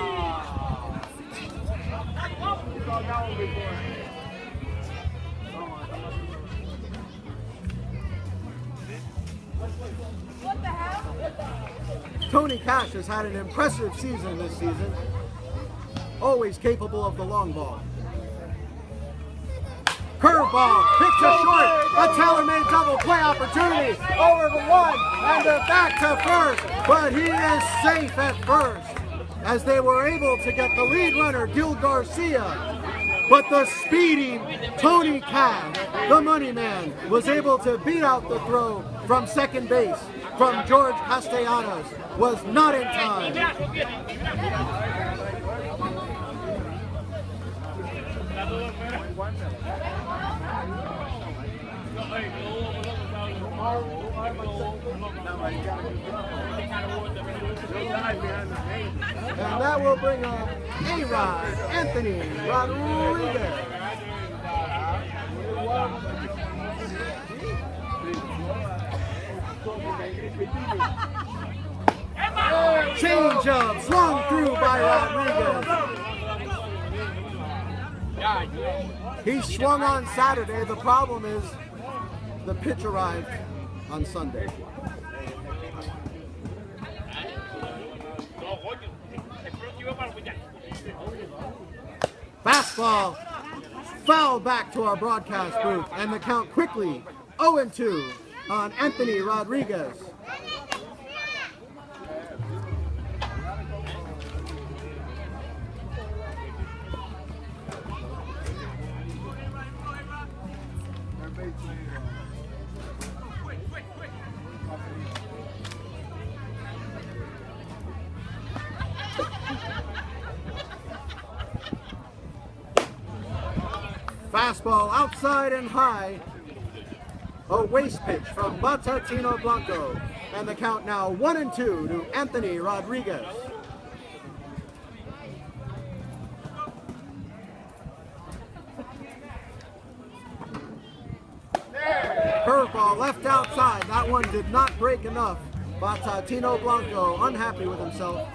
What the hell? Tony Cash has had an impressive season this season, always capable of the long ball. Curveball, hit to short, a tailor-made double play opportunity, over the 1 and back to first, but he is safe at first as they were able to get the lead runner, Gil Garcia, but the speedy Tony Cash, the money man, was able to beat out the throw from second base from George Castellanos, was not in time. And that will bring up A-Rod Anthony Rodriguez. Change up swung through by Rodriguez. He swung on Saturday. The problem is the pitch arrived on Sunday. Fastball foul back to our broadcast booth, and the count quickly 0-2 on Anthony Rodriguez. Fastball outside and high. A waste pitch from Batatino Blanco. And the count now 1-2 to Anthony Rodriguez. Curveball left outside. That one did not break enough. Batatino Blanco unhappy with himself.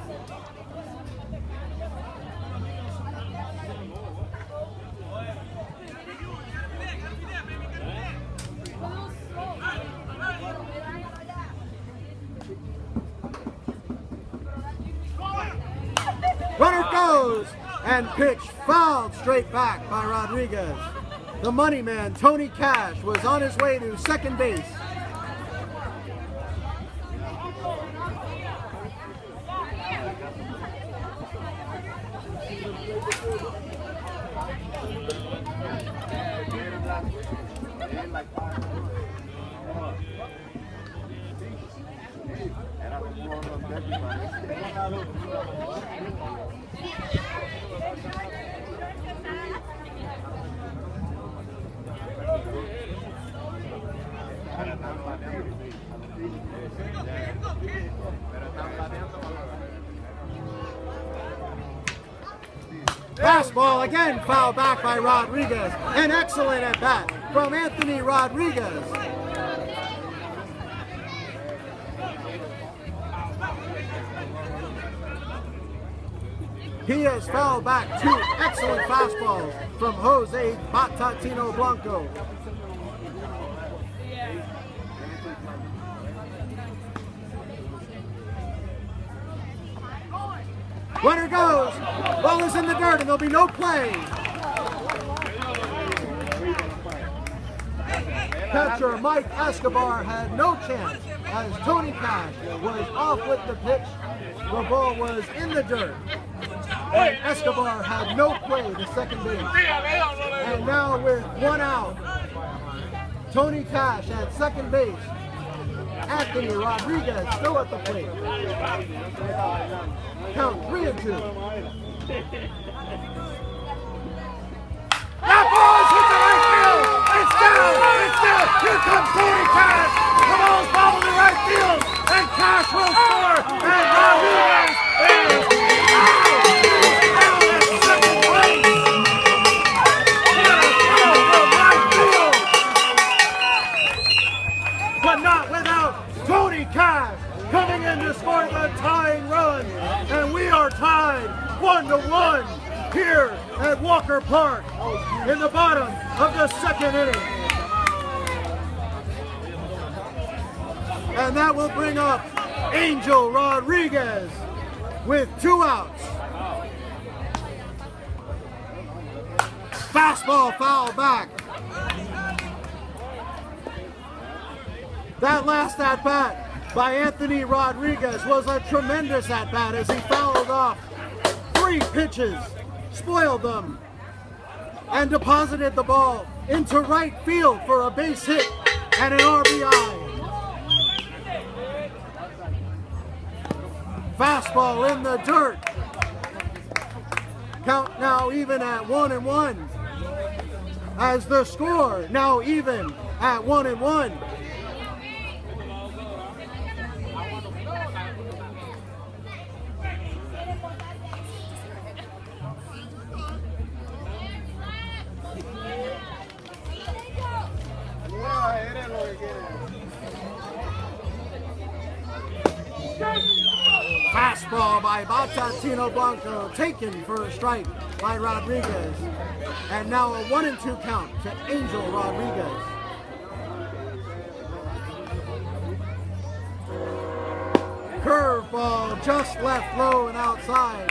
Runner goes, and pitch fouled straight back by Rodriguez. The money man, Tony Cash, was on his way to second base. Fastball again fouled back by Rodriguez. An excellent at bat from Anthony Rodriguez. He has fouled back two excellent fastballs from Jose Batatino Blanco. Runner goes, ball is in the dirt and there'll be no play. Catcher Mike Escobar had no chance as Tony Cash was off with the pitch. The ball was in the dirt. And Escobar had no play to second base. And now with one out, Tony Cash at second base. Anthony Rodriguez still at the plate. Count 3-2. That ball is hit to right field. It's down. It's down. Here comes Tony Cash. The ball's bobbled to right field. And Cash will score. And Rodriguez is Tony Cash coming in to score the tying run, and we are tied 1-1 here at Walker Park in the bottom of the second inning. And that will bring up Angel Rodriguez with 2 outs. Fastball foul back. That last at-bat by Anthony Rodriguez was a tremendous at-bat as he fouled off 3 pitches, spoiled them, and deposited the ball into right field for a base hit and an RBI. Fastball in the dirt. Count now even at 1-1. as the score now even at 1-1. Fastball by Batatino Blanco, taken for a strike by Rodriguez. And now a 1-2 count to Angel Rodriguez. Curveball just left low and outside.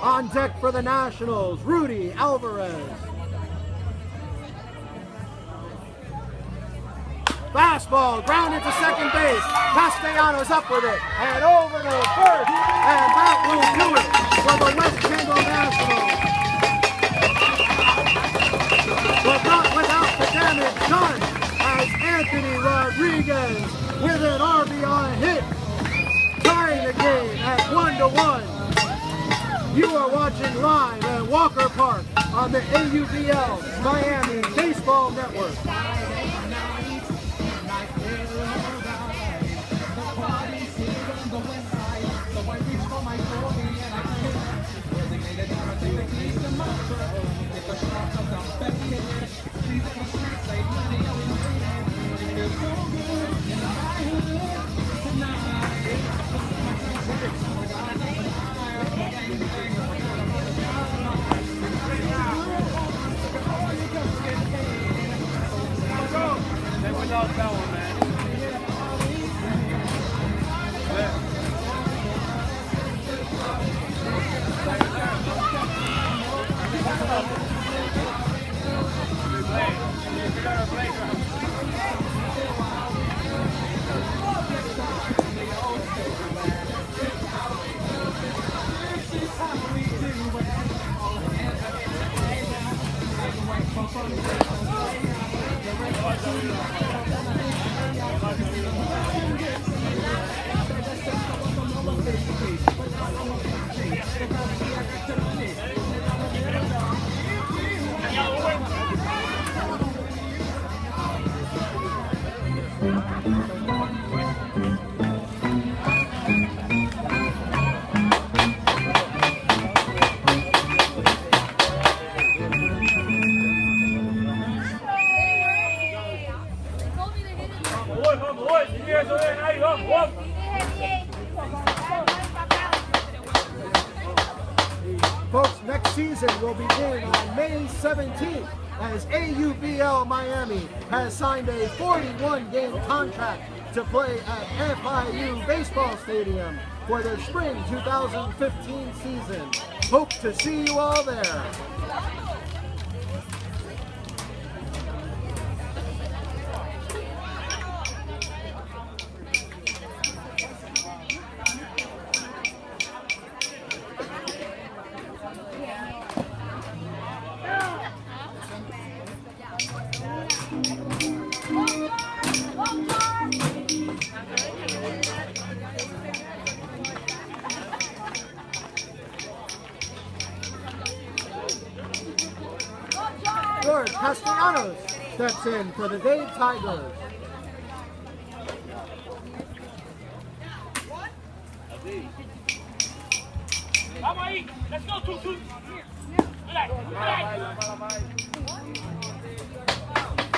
On deck for the Nationals, Rudy Alvarez. Fastball, ground into second base. Castellanos up with it, and over to first, and that will do it for the West Kendall Nationals. But not without the damage done, as Anthony Rodriguez with an RBI hit, tying the game at 1-1. You are watching live at Walker Park on the AUBL Miami Baseball Network. Folks, next season will begin on May 17th as AUBL Miami has signed a 41-game contract to play at FIU Baseball Stadium for the spring 2015 season. Hope to see you all there. Castellanos steps in for the Dade Tigers. Let's go, 2-2.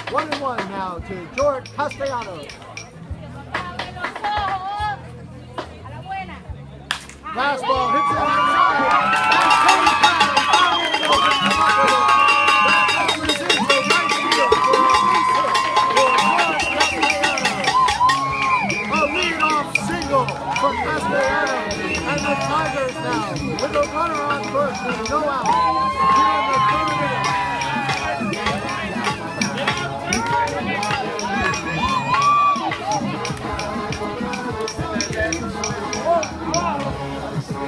1-1 now to George Castellanos. Fastball hits it outside. From Castellanos, and the Tigers now with a runner on first and no out here in the 3rd inning.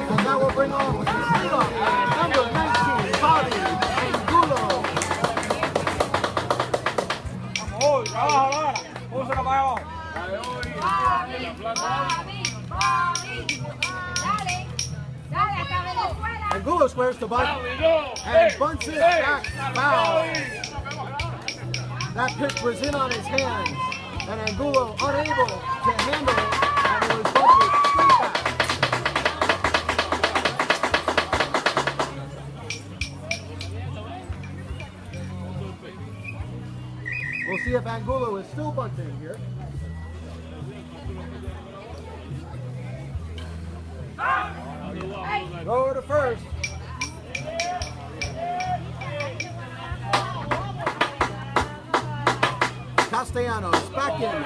And that will bring on leadoff number 19, Bobby Angulo. Angulo squares to bunt and bunts it back foul. That pitch was in on his hands, and Angulo unable to handle it, and it was bunted straight back. We'll see if Angulo is still bunting here. Throw to first. Castellanos back in.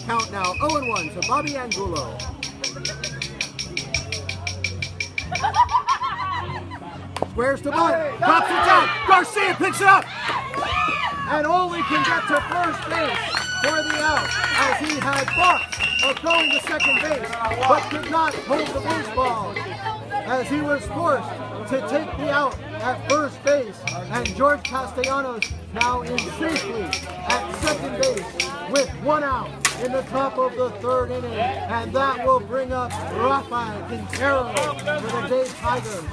Count now 0-1 to Bobby Angulo. Squares to bunt, drops it down, Garcia picks it up, and only can get to first base for the out, as he had thoughts of going to second base, but could not hold the baseball, as he was forced to take the out at first base, and George Castellanos now is safely at second base with one out in the top of the third inning, and that will bring up Rafael Quintero for the Dade Tigers.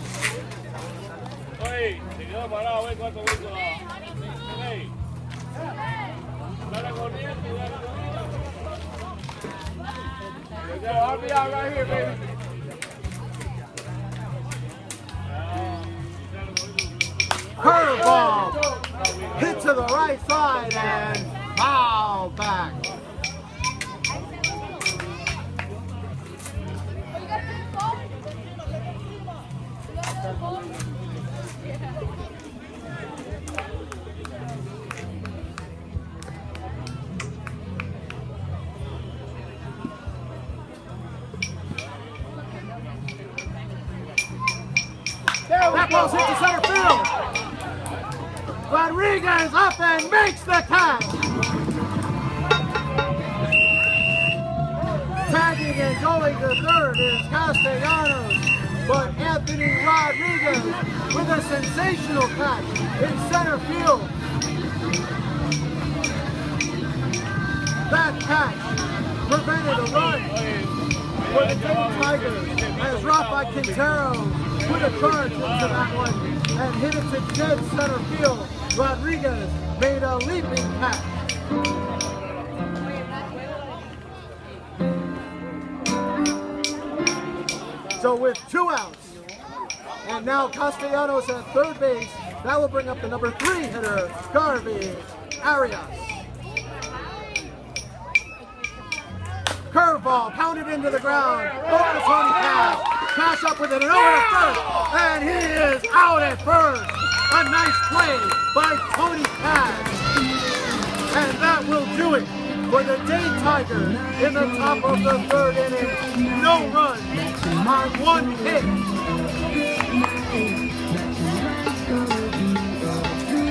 Hey, se quedó parado, ve cuánto gusto da. Hey. Dale corriente, dale corriente. I'll be out right here, baby. Curveball hit to the right side and foul back. That ball's hit to center field. Rodriguez up and makes the catch. Tagging and going to third is Castellanos, but Anthony Rodriguez with a sensational catch in center field. That catch prevented a run for the Dade Tigers as Rafael Quintero put a charge into that one and hit it to dead center field. Rodriguez made a leaping catch. So with 2 outs, and now Castellanos at third base, that will bring up the number 3 hitter, Garvey Arias. Curveball pounded into the ground, over to Tony Cash. Cash up with it and over to first, and he is out at first. A nice play by Tony Cash. And that will do it for the Dade Tigers in the top of the third inning. No runs on 1 hit.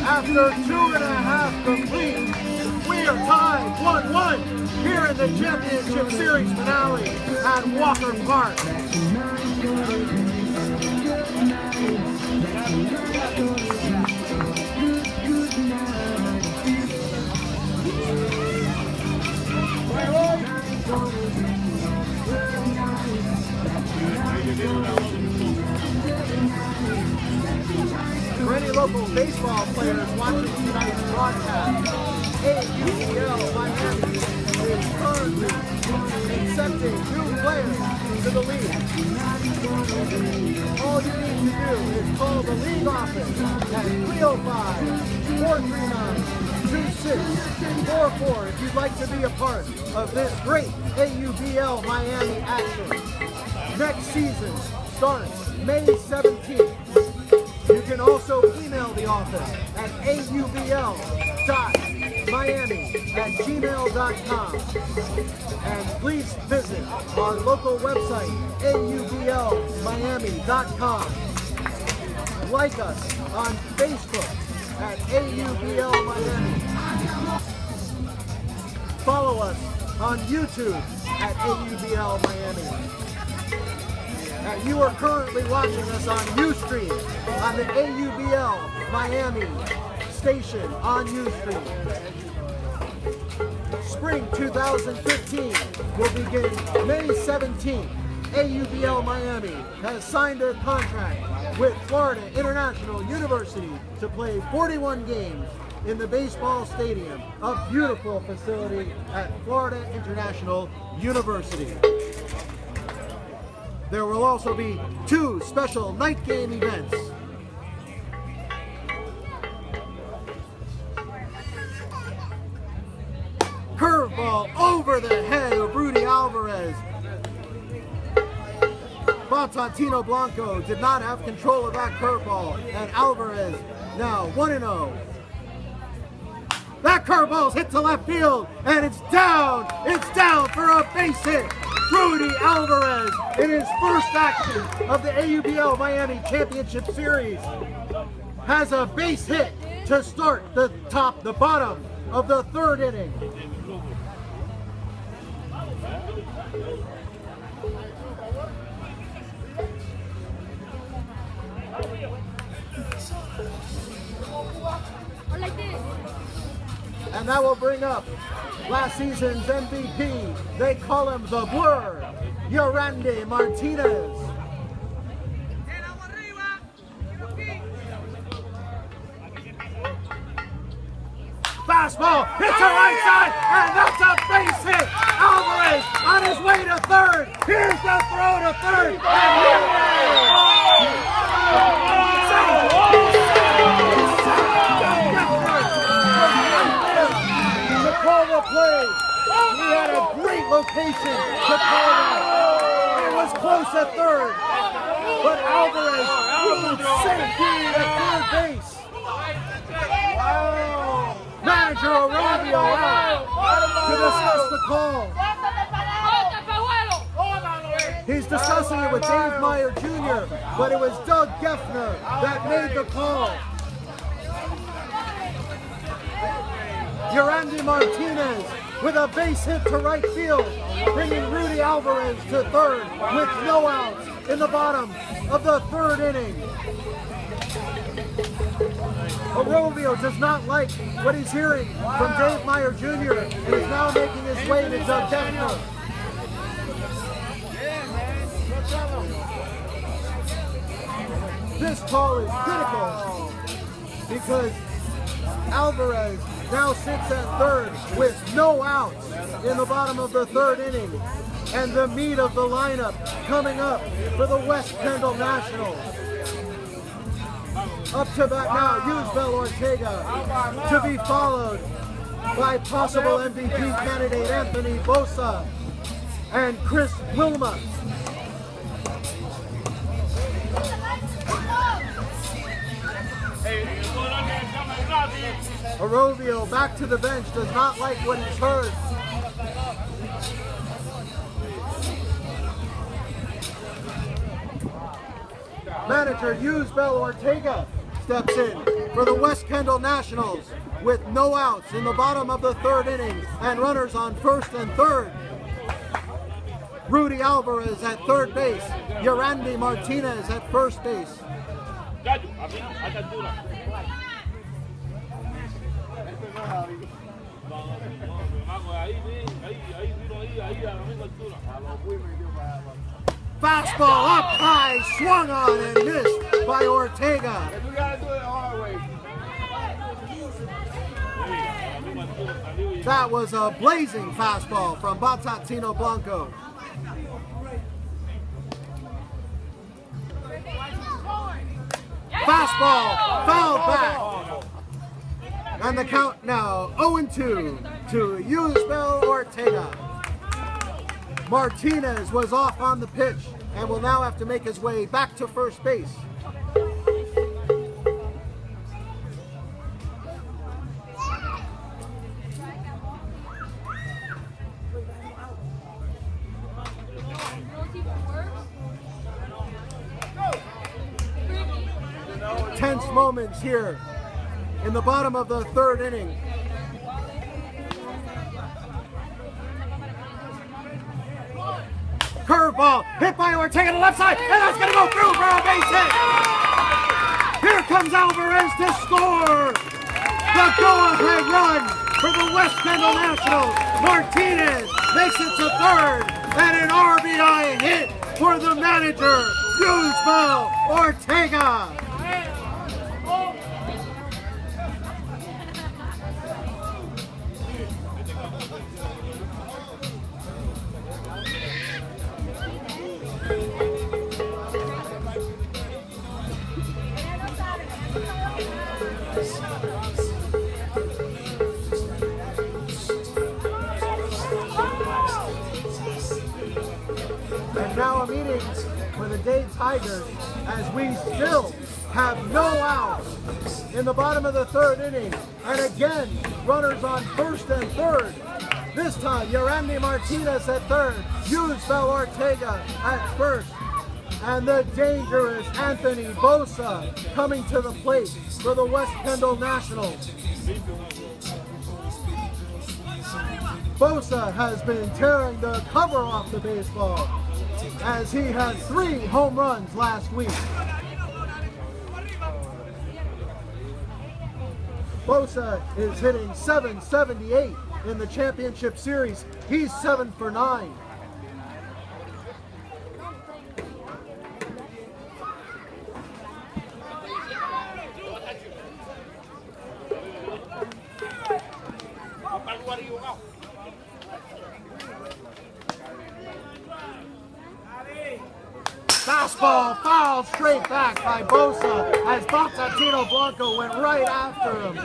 After 2.5 complete, we are tied 1-1 here in the championship series finale at Walker Park. For any local baseball players watching tonight's broadcast, AUBL Miami is currently accepting new players to the league. All you need to do is call the league office at 305-439-2644 if you'd like to be a part of this great AUBL Miami action. Next season starts May 17th. You can also email the office at aubl.miami@gmail.com. And please visit our local website, aublmiami.com. Like us on Facebook at AUBL Miami. Follow us on YouTube at AUBL Miami. And you are currently watching us on Ustream on the AUBL Miami station on Ustream. Spring 2015 will begin May 17th. AUBL Miami has signed a contract with Florida International University to play 41 games in the baseball stadium, a beautiful facility at Florida International University. There will also be 2 special night game events. Curveball over the head of Rudy Alvarez. Bontatino Blanco did not have control of that curveball, and Alvarez now 1-0. That curveball's hit to left field, and it's down for a base hit. Rudy Alvarez, in his first action of the AUBL Miami Championship Series, has a base hit to start the bottom of the 3rd inning. And that will bring up last season's MVP. They call him the Blur, Yorandy Martinez. Fastball hits the right side, and that's a base hit. Alvarez on his way to 3rd. Here's the throw to 3rd. To call the play. We had a great location to call that. It was close at 3rd, but Alvarez moved safely to 3rd base. Manager Arabio out to discuss the call. He's discussing it with Dave Meyer Jr., but it was Doug Geffner that made the call. Yorandy Martinez with a base hit to right field, bringing Rudy Alvarez to 3rd with no outs in the bottom of the 3rd inning. Arabio does not like what he's hearing from Dave Meyer Jr. and is now making his way to Doug Geffner. This call is critical because Alvarez now sits at 3rd with no outs in the bottom of the 3rd inning, and the meat of the lineup coming up for the West Kendall Nationals. Up to bat now, AUBL Ortega, to be followed by possible MVP candidate Anthony Bosa and Chris Wilma. Arabio back to the bench, does not like what he's heard. Manager AUBL Ortega steps in for the West Kendall Nationals with no outs in the bottom of the 3rd inning and runners on 1st and 3rd. Rudy Alvarez at 3rd base, Yorandy Martinez at 1st base. Fastball up high, swung on and missed by Ortega. We gotta do it the hard way. That was a blazing fastball from Bontatino Blanco. Fastball fouled back. And the count now 0-2 to AUBL Ortega. Martinez was off on the pitch and will now have to make his way back to 1st base. Tense moments here in the bottom of the 3rd inning. Curveball hit by Ortega to the left side, and that's going to go through for a base hit. Here comes Alvarez to score the go-ahead run for the West Kendall Nationals. Martinez makes it to third, and an RBI hit for the manager, AUBL Ortega. And now a meeting for the Dade Tigers as we still have no outs in the bottom of the third inning. And again, runners on first and third. This time, Yerandi Martinez at third, AUBL Ortega at first, and the dangerous Anthony Bosa coming to the plate for the West Kendall Nationals. Bosa has been tearing the cover off the baseball as he had 3 home runs last week. Bosa is hitting .778 in the championship series. He's 7 for 9. Fastball fouled straight back by Bosa as Dade Blanco went right after him.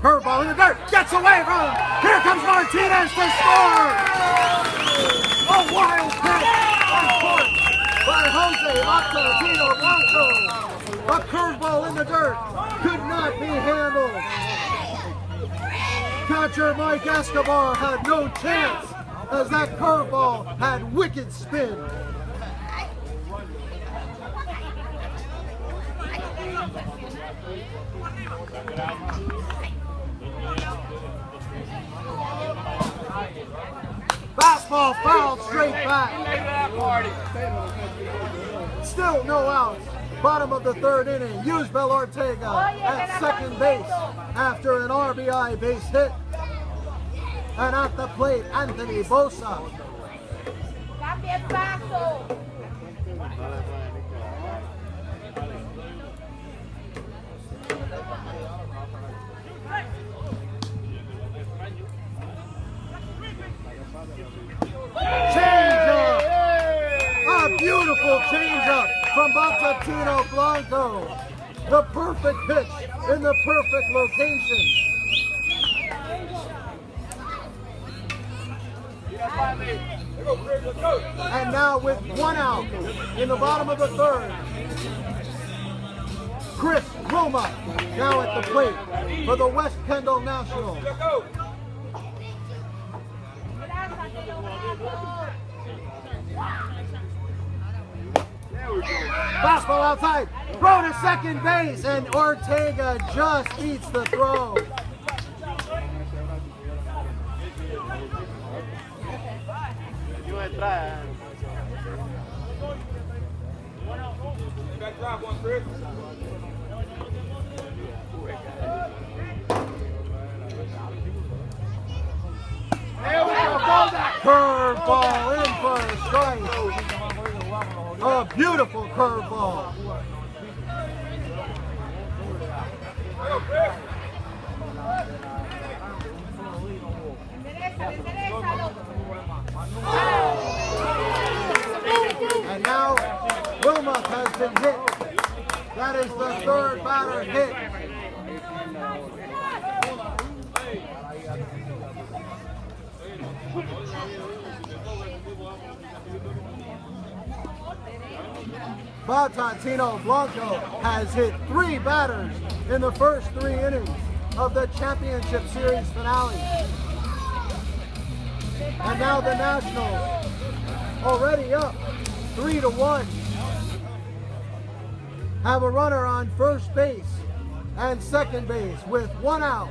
Curveball in the dirt, gets away from him. Here comes Martinez to score. A wild pitch and caught by Jose Dade Blanco. A curveball in the dirt could not be handled. Catcher Mike Escobar had no chance as that curveball had wicked spin. Fastball fouled straight back. Still no outs. Bottom of the third inning. AUBL Ortega at second base after an RBI base hit. And at the plate, Anthony Bosa. Changeup! A beautiful changeup from Dade Blanco. The perfect pitch in the perfect location. And now with 1 out in the bottom of the third, Chris Roma now at the plate for the West Kendall Nationals. Fastball outside, throw to second base, and Ortega just beats the throw. Curveball in for a strike. A beautiful curveball. And now Wilmoth has been hit. That is the third batter hit. Dade Blanco has hit 3 batters in the first 3 innings of the championship series finale. And now the Nationals already up 3-1. Have a runner on first base and second base with 1 out.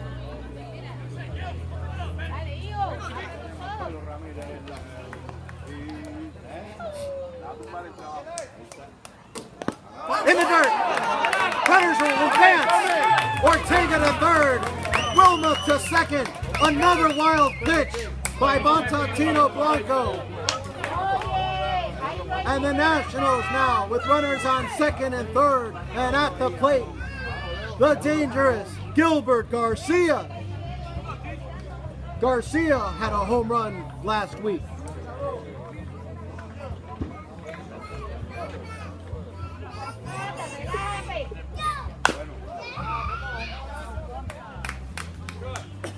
In the dirt. Runners will advance. Ortega to third. Wilma to second. Another wild pitch by Bontatino Blanco. And the Nationals now with runners on second and third. And at the plate, the dangerous Gilbert Garcia. Garcia had a home run last week.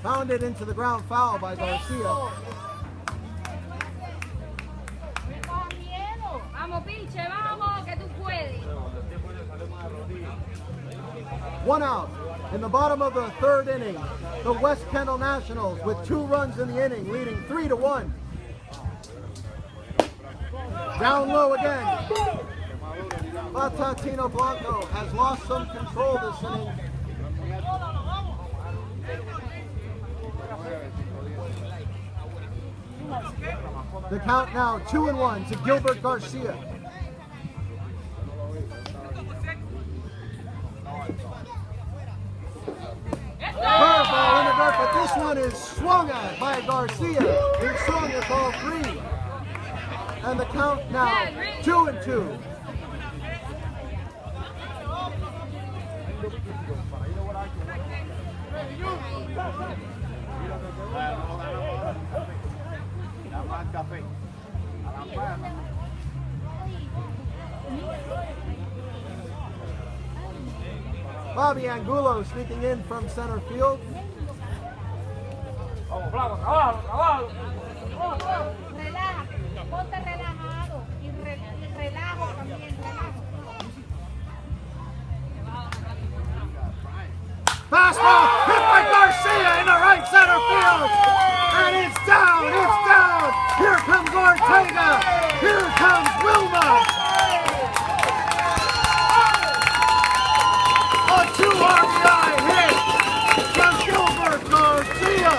Pounded into the ground, foul by Garcia. Vamos, pinche, vamos, que tú puedes. 1 out. In the bottom of the third inning, the West Kendall Nationals with 2 runs in the inning, leading 3-1. Down low again. Bontatino Blanco has lost some control this inning. The count now 2-1 to Gilbert Garcia. Curveball in the dirt, but this one is swung at by Garcia. He swung at ball 3. And the count now 2-2. Bobby Angulo sneaking in from center field. Relaja, ponte relajado y relajo también, relajo. Fastball hit by Garcia in the right center field. And it's down, it's down. Here comes Ortega. Here comes Wilma. A 2 RBI hit from Gilbert Garcia.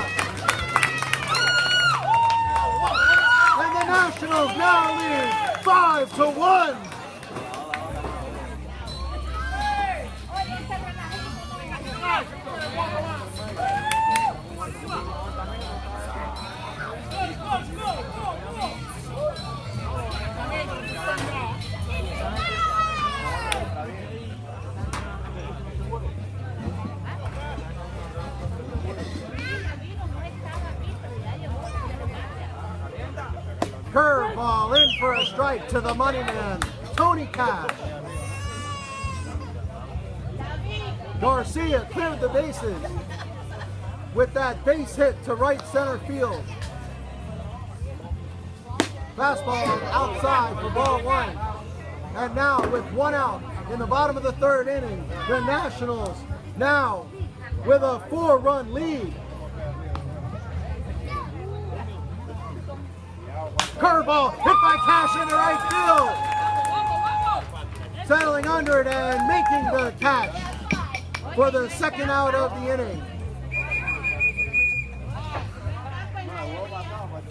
And the Nationals now lead 5-1. Curveball in for a strike to the money man, Tony Cash. Garcia cleared the bases with that base hit to right center field. Fastball outside for ball 1. And now with 1 out in the bottom of the third inning, the Nationals now with a 4-run lead. Curveball hit by Cash into right field. Settling under it and making the catch for the second out of the inning.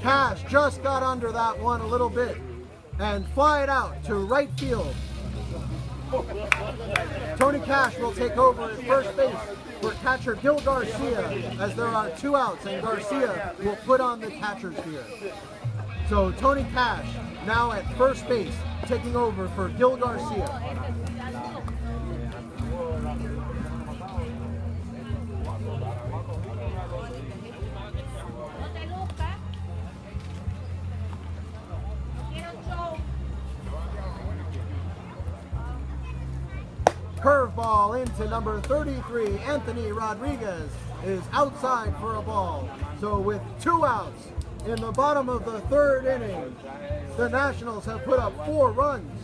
Cash just got under that one a little bit and fly it out to right field. Tony Cash will take over at first base for catcher Gil Garcia as there are 2 outs and Garcia will put on the catcher's gear. So Tony Cash now at first base taking over for Gil Garcia. Curveball into number 33, Anthony Rodriguez is outside for a ball. So with 2 outs in the bottom of the third inning, the Nationals have put up 4 runs.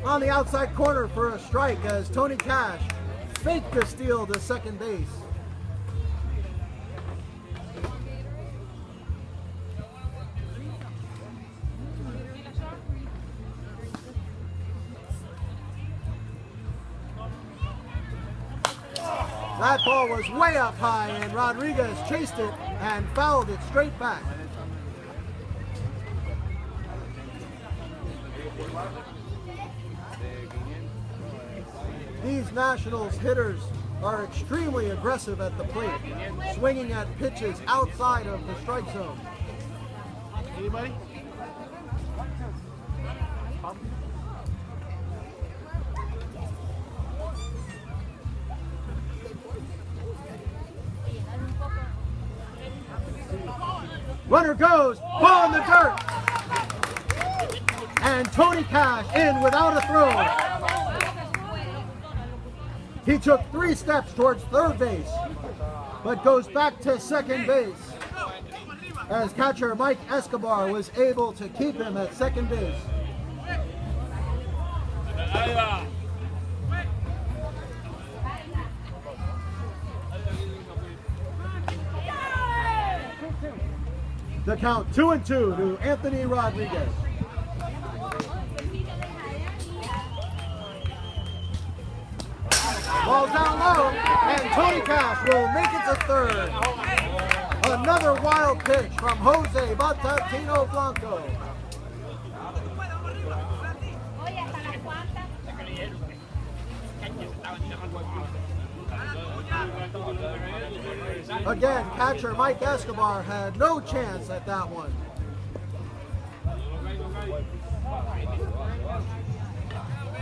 On the outside corner for a strike as Tony Cash faked the steal to second base. That ball was way up high, and Rodriguez chased it and fouled it straight back. These Nationals hitters are extremely aggressive at the plate, swinging at pitches outside of the strike zone. Anybody? Runner goes, ball in the dirt. And Tony Cash in without a throw. He took 3 steps towards third base, but goes back to second base as catcher Mike Escobar was able to keep him at second base. The count 2-2 to Anthony Rodriguez. Ball down low, and Tony Cash will make it to third. Another wild pitch from Jose Batatino Blanco. Again, catcher Mike Escobar had no chance at that one.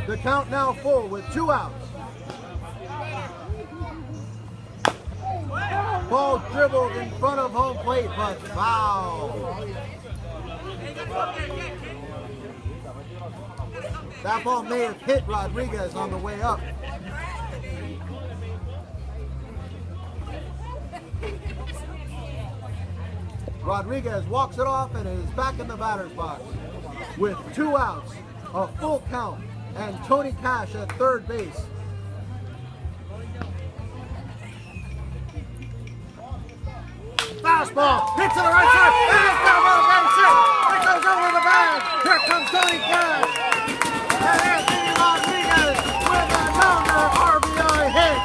The count now full with 2 outs. Ball dribbled in front of home plate, but foul. That ball may have hit Rodriguez on the way up. Rodriguez walks it off and is back in the batter's box with 2 outs, a full count, and Tony Cash at third base. Fastball hits to the right side, and it's down by the base hit. It goes over the bag. Here comes Tony Cash, and Anthony Rodriguez with another RBI hit.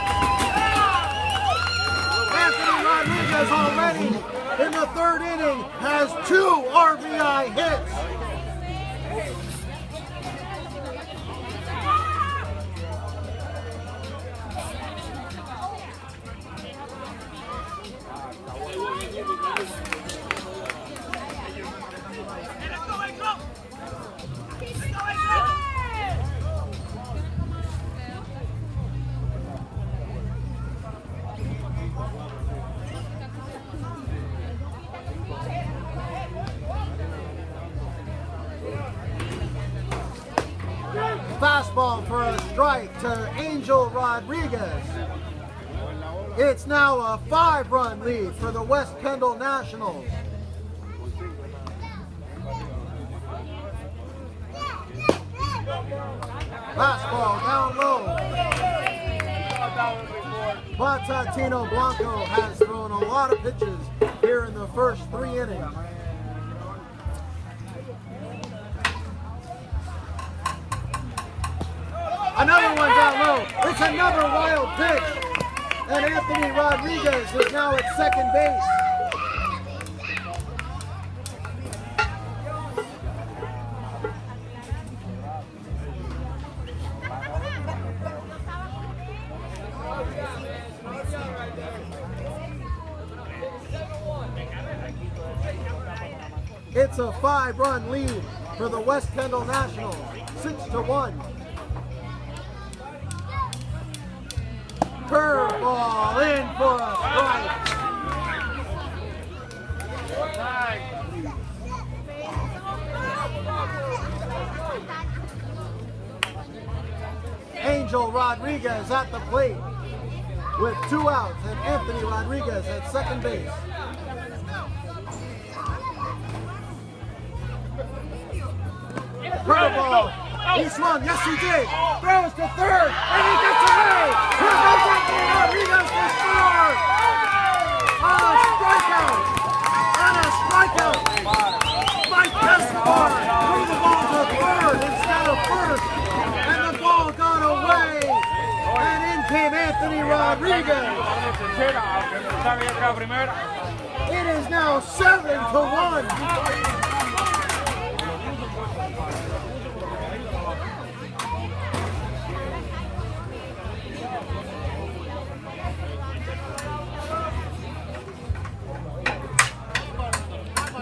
Anthony Rodriguez already in the 3rd inning has 2 RBI hits. Fastball for a strike to Angel Rodriguez. It's now a 5-run lead for the West Kendall Nationals. Fastball down low. Batatino Blanco has thrown a lot of pitches here in the first 3 innings. Another one down low. It's another wild pitch. And Anthony Rodriguez is now at second base. It's a 5-run lead for the West Kendall Nationals, 6-1. Curveball in for a strike. Angel Rodriguez at the plate with 2 outs and Anthony Rodriguez at second base. Curveball. He swung. Yes, he did. Throws to third, and he gets away. Here comes Anthony Rodriguez to score. On a strikeout. On a strikeout. Mike Escobar threw the ball to third instead of first, and the ball got away. And in came Anthony Anthony Rodriguez. It is now 7-1.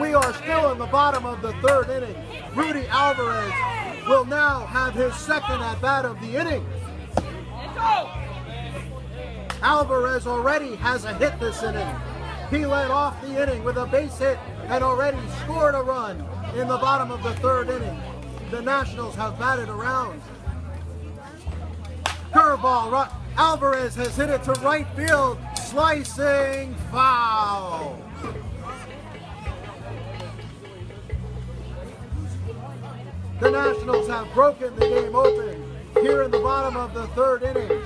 We are still in the bottom of the third inning. Rudy Alvarez will now have his second at bat of the inning. Alvarez already has a hit this inning. He led off the inning with a base hit and already scored a run in the bottom of the third inning. The Nationals have batted around. Curveball, Alvarez has hit it to right field, slicing foul. The Nationals have broken the game open here in the bottom of the third inning.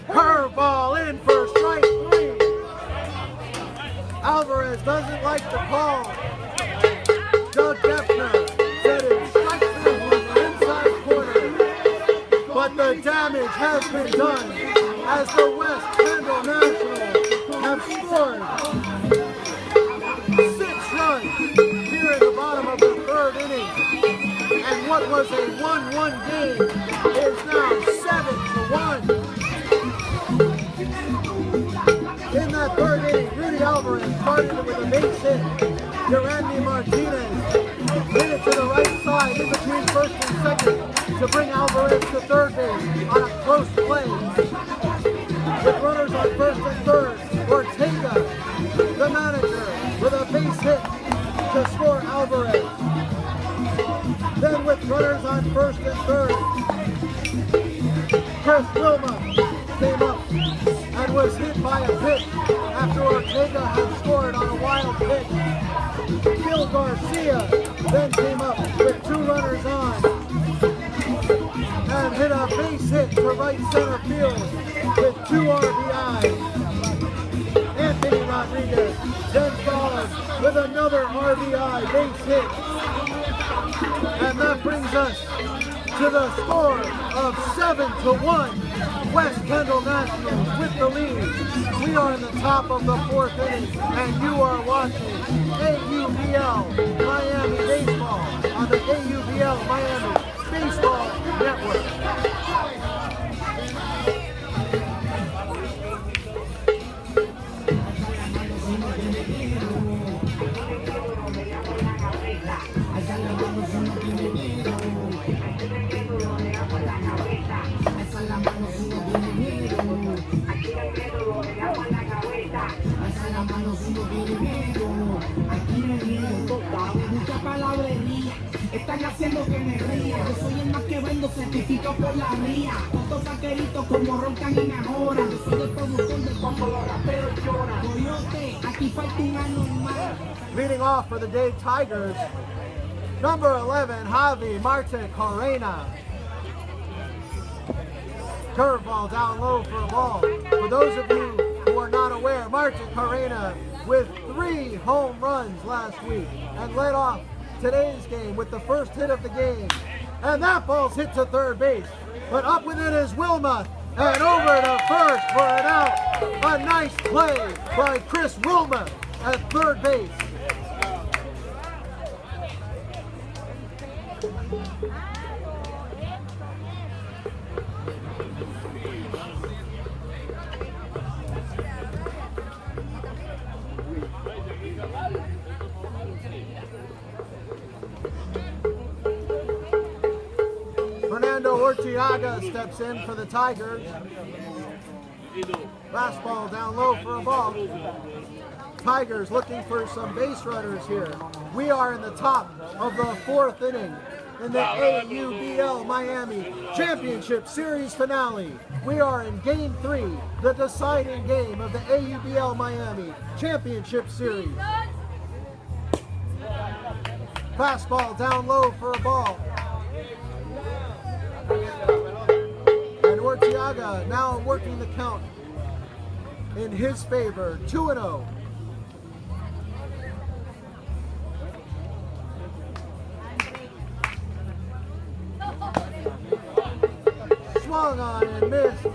Curveball in for strike 3. Alvarez doesn't like the call. Doug Defner said it strike 3 from the inside corner. But the damage has been done as the West Kendall Nationals have scored 6 runs here in the bottom of the third inning. And what was a 1-1 game is now 7-1. In that third inning, Rudy Alvarez started it with a base hit. Durandi Martinez hit it to the right side in between first and second to bring Alvarez to third base on a close play. With runners on first and third, Ortega, the manager, with a base hit to score Alvarez. Then with runners on first and third, Chris Wilma came up and was hit by a pitch after Ortega had scored on a wild pitch. Phil Garcia then came up with 2 runners on and hit a base hit to right center field with 2 RBIs. Anthony Rodriguez then followed with another RBI base hit. And that brings us to the score of 7-1. West Kendall Nationals with the lead. We are in the top of the 4th inning, and you are watching AUBL Miami Baseball on the AUBL Miami Baseball Network. Están haciendo que me ría. Yo soy el más que vendo, certifico por la mía. Estos vaqueritos como roncan en ahora. Yo soy el productor de cuando los raperos lloran. Coyote, aquí falta un anormal. Leading off for the Dade Tigers, number 11, Javi Marte Corena. Curveball down low for a ball. For those of you who are not aware, Marte Corena with 3 home runs last week and led off today's game with the first hit of the game. And that ball's hit to third base. But up with it is Wilma. And over to first for an out. A nice play by Chris Wilma at third base. Ortega steps in for the Tigers. Fastball down low for a ball. Tigers looking for some base runners here. We are in the top of the 4th inning in the AUBL Miami Championship Series finale. We are in Game 3, the deciding game of the AUBL Miami Championship Series. Fastball down low for a ball. And Ortega now working the count in his favor. 2-0 swung on and missed.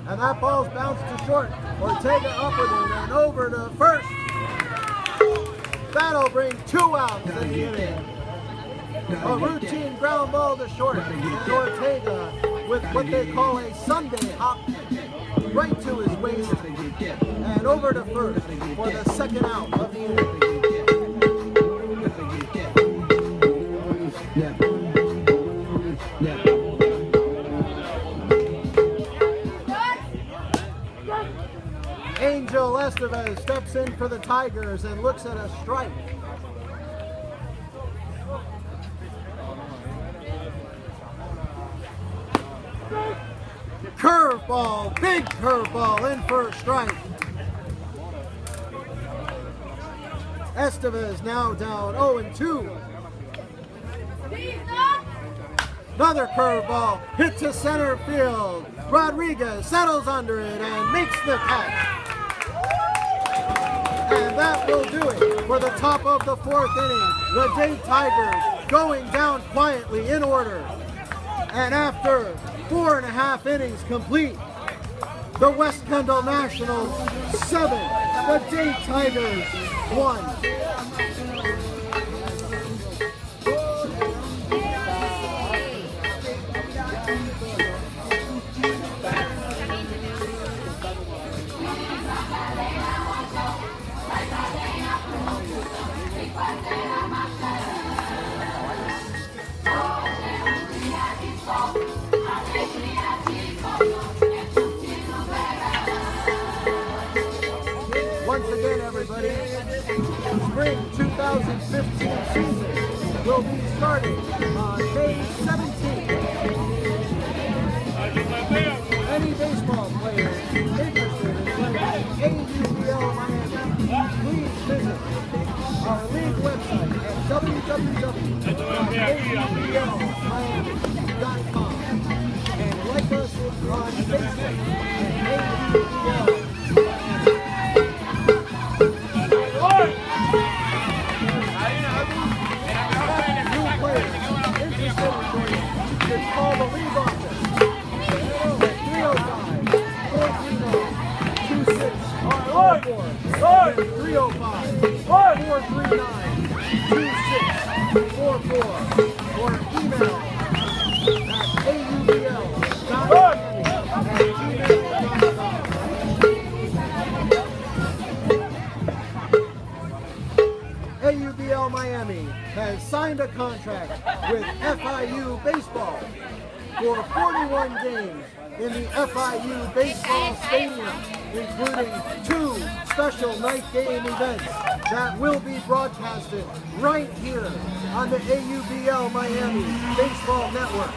And that ball's bounced to short. Ortega up with it and over to first. That'll bring 2 outs in the inning. A routine ground ball to short. And Ortega with what they call a Sunday hop right to his waist and over to first for the 2nd out of the inning. Angel Estevez steps in for the Tigers and looks at a strike. Curveball, big curveball in for a strike. Estevez now down 0-2. Another curveball hit to center field. Rodriguez settles under it and makes the catch. And that will do it for the top of the 4th inning. The Dade Tigers going down quietly in order. And after 4.5 innings complete, the West Kendall Nationals 7, the Dade Tigers 1. Once again, everybody, spring 2015 season will be starting on May 17th. Any baseball players interested in playing AUBL Miami, please visit our league website at www.aublmiami.com and like us on Facebook at AUBL. Call the league office at 305-439-2644 or email at aubl.miami@gmail.com. AUBL Miami has signed a contract with FIU Baseball for 41 games in the FIU Baseball Stadium, including 2 special night game events that will be broadcasted right here on the AUBL Miami Baseball Network.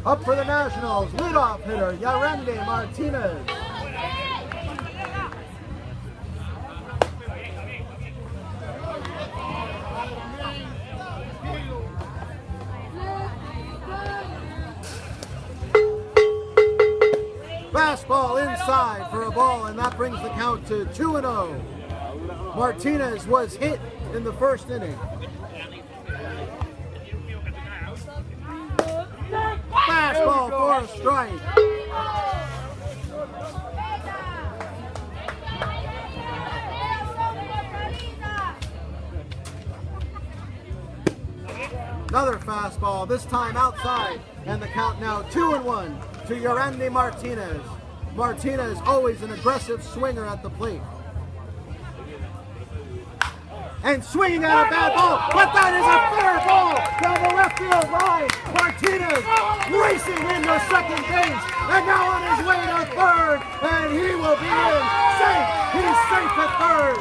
Up for the Nationals, leadoff hitter Yarende Martinez. Fastball inside for a ball, and that brings the count to 2-0. Martinez was hit in the 1st inning. Fastball for a strike. Another fastball, this time outside, and the count now 2-1 to Yarende Martinez. Martinez always an aggressive swinger at the plate. and swinging at a bad ball, but that is a fair ball down the left field line. Martinez racing into second base, and now on his way to third, and he will be in safe. He's safe at third.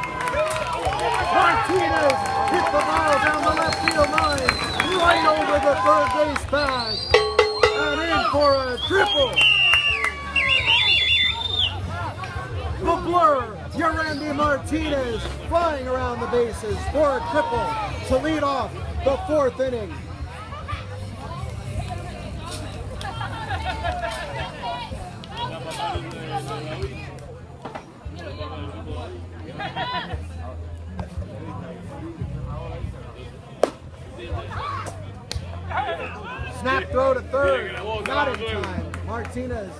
Martinez hit the ball down the left field line, right over the third base bag, and in for a triple. The Blur, Yerandi Martinez flying around the bases for a triple to lead off the fourth inning. Snap throw to third, not in time. Martinez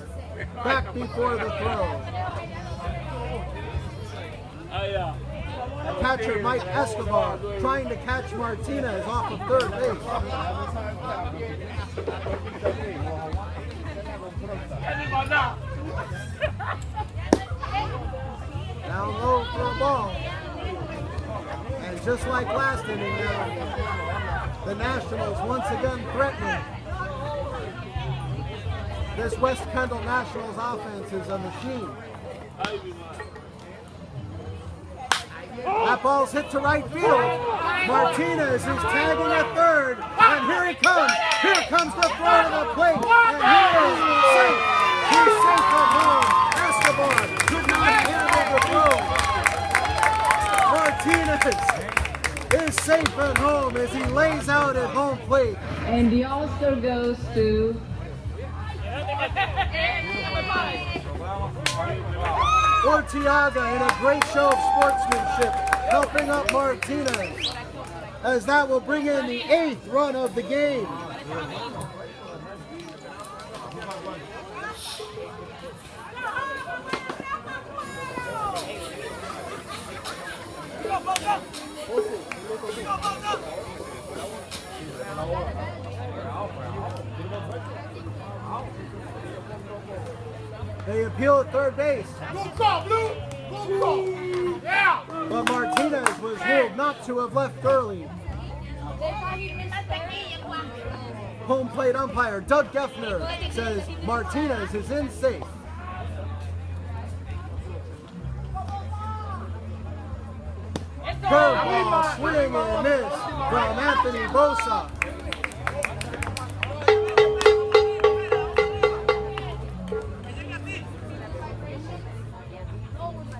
back before the throw. Catcher Mike Escobar trying to catch Martinez off of third base. Down low for a ball. And just like last inning now, the Nationals once again threatening. This West Kendall Nationals offense is a machine. That ball's hit to right field. Martinez is tagging at third, and here he comes. Here comes the throw to the plate, and he is safe. He's safe at home. Escobar could not handle the throw. Martinez is safe at home as he lays out at home plate. And the All-Star goes to Ortiaga in a great show of sportsmanship, helping up Martinez, as that will bring in the 8th run of the game. They appeal at third base. But Martinez was ruled not to have left early. Home plate umpire Doug Geffner says Martinez is in safe. Curveball, swing and miss from Anthony Bosa.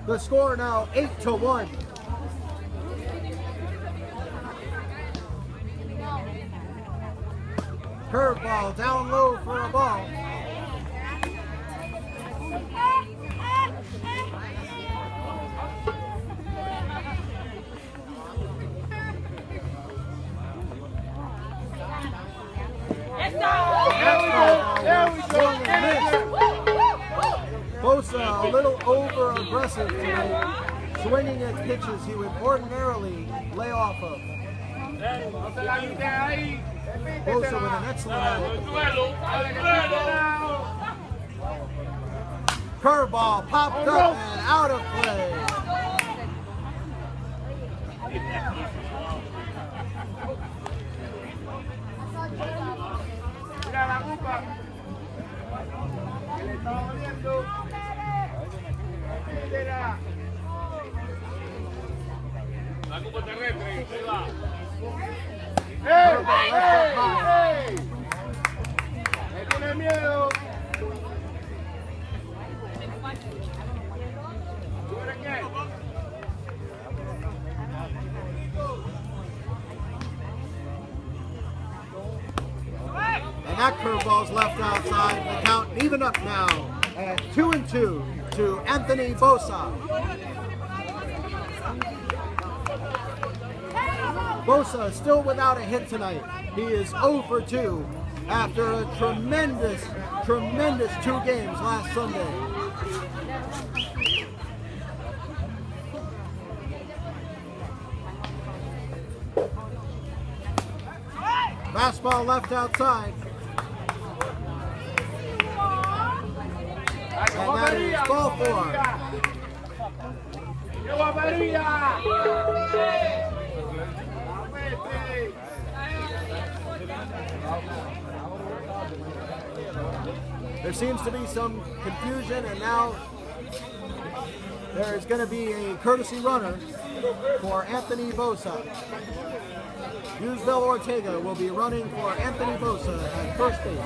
The score now 8-1. Curveball down low for a ball. Bosa a little over-aggressive tonight, swinging at pitches he would ordinarily lay off of. Bosa with an excellent eye. Curveball popped up and out of play. La Copa Terrestre, ahí va. ¡Me tiene miedo! And that curveball's left outside. The count even up now at 2-2 to Anthony Bosa. Bosa still without a hit tonight. He is 0 for 2 after a tremendous 2 games last Sunday. Fastball left outside. And that is ball 4. There seems to be some confusion, and now there is going to be a courtesy runner for Anthony Bosa. Yusbel Ortega will be running for Anthony Bosa at first base.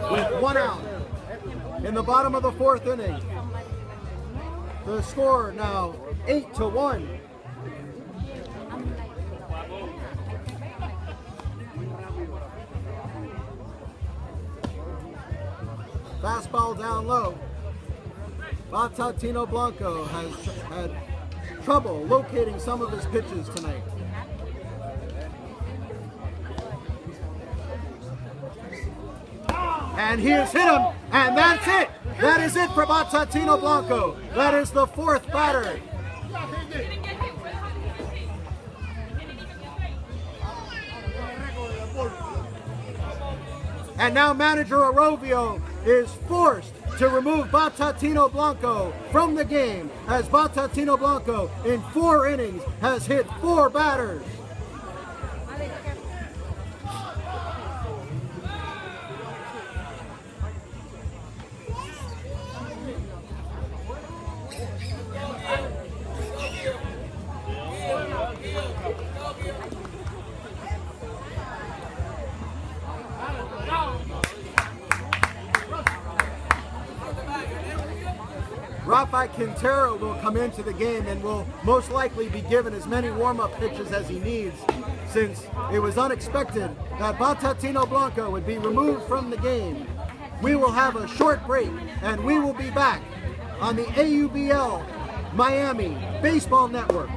With 1 out in the bottom of the 4th inning. The score now 8-1. Fastball down low. Batatino Blanco has had trouble locating some of his pitches tonight. And he has hit him, and that's it. That is it for Batatino Blanco. That is the 4th batter. And now manager Arovio is forced to remove Batatino Blanco from the game, as Batatino Blanco in 4 innings has hit 4 batters. Rafa Quintero will come into the game and will most likely be given as many warm-up pitches as he needs, since it was unexpected that Batatino Blanco would be removed from the game. We will have a short break, and we will be back on the AUBL Miami Baseball Network.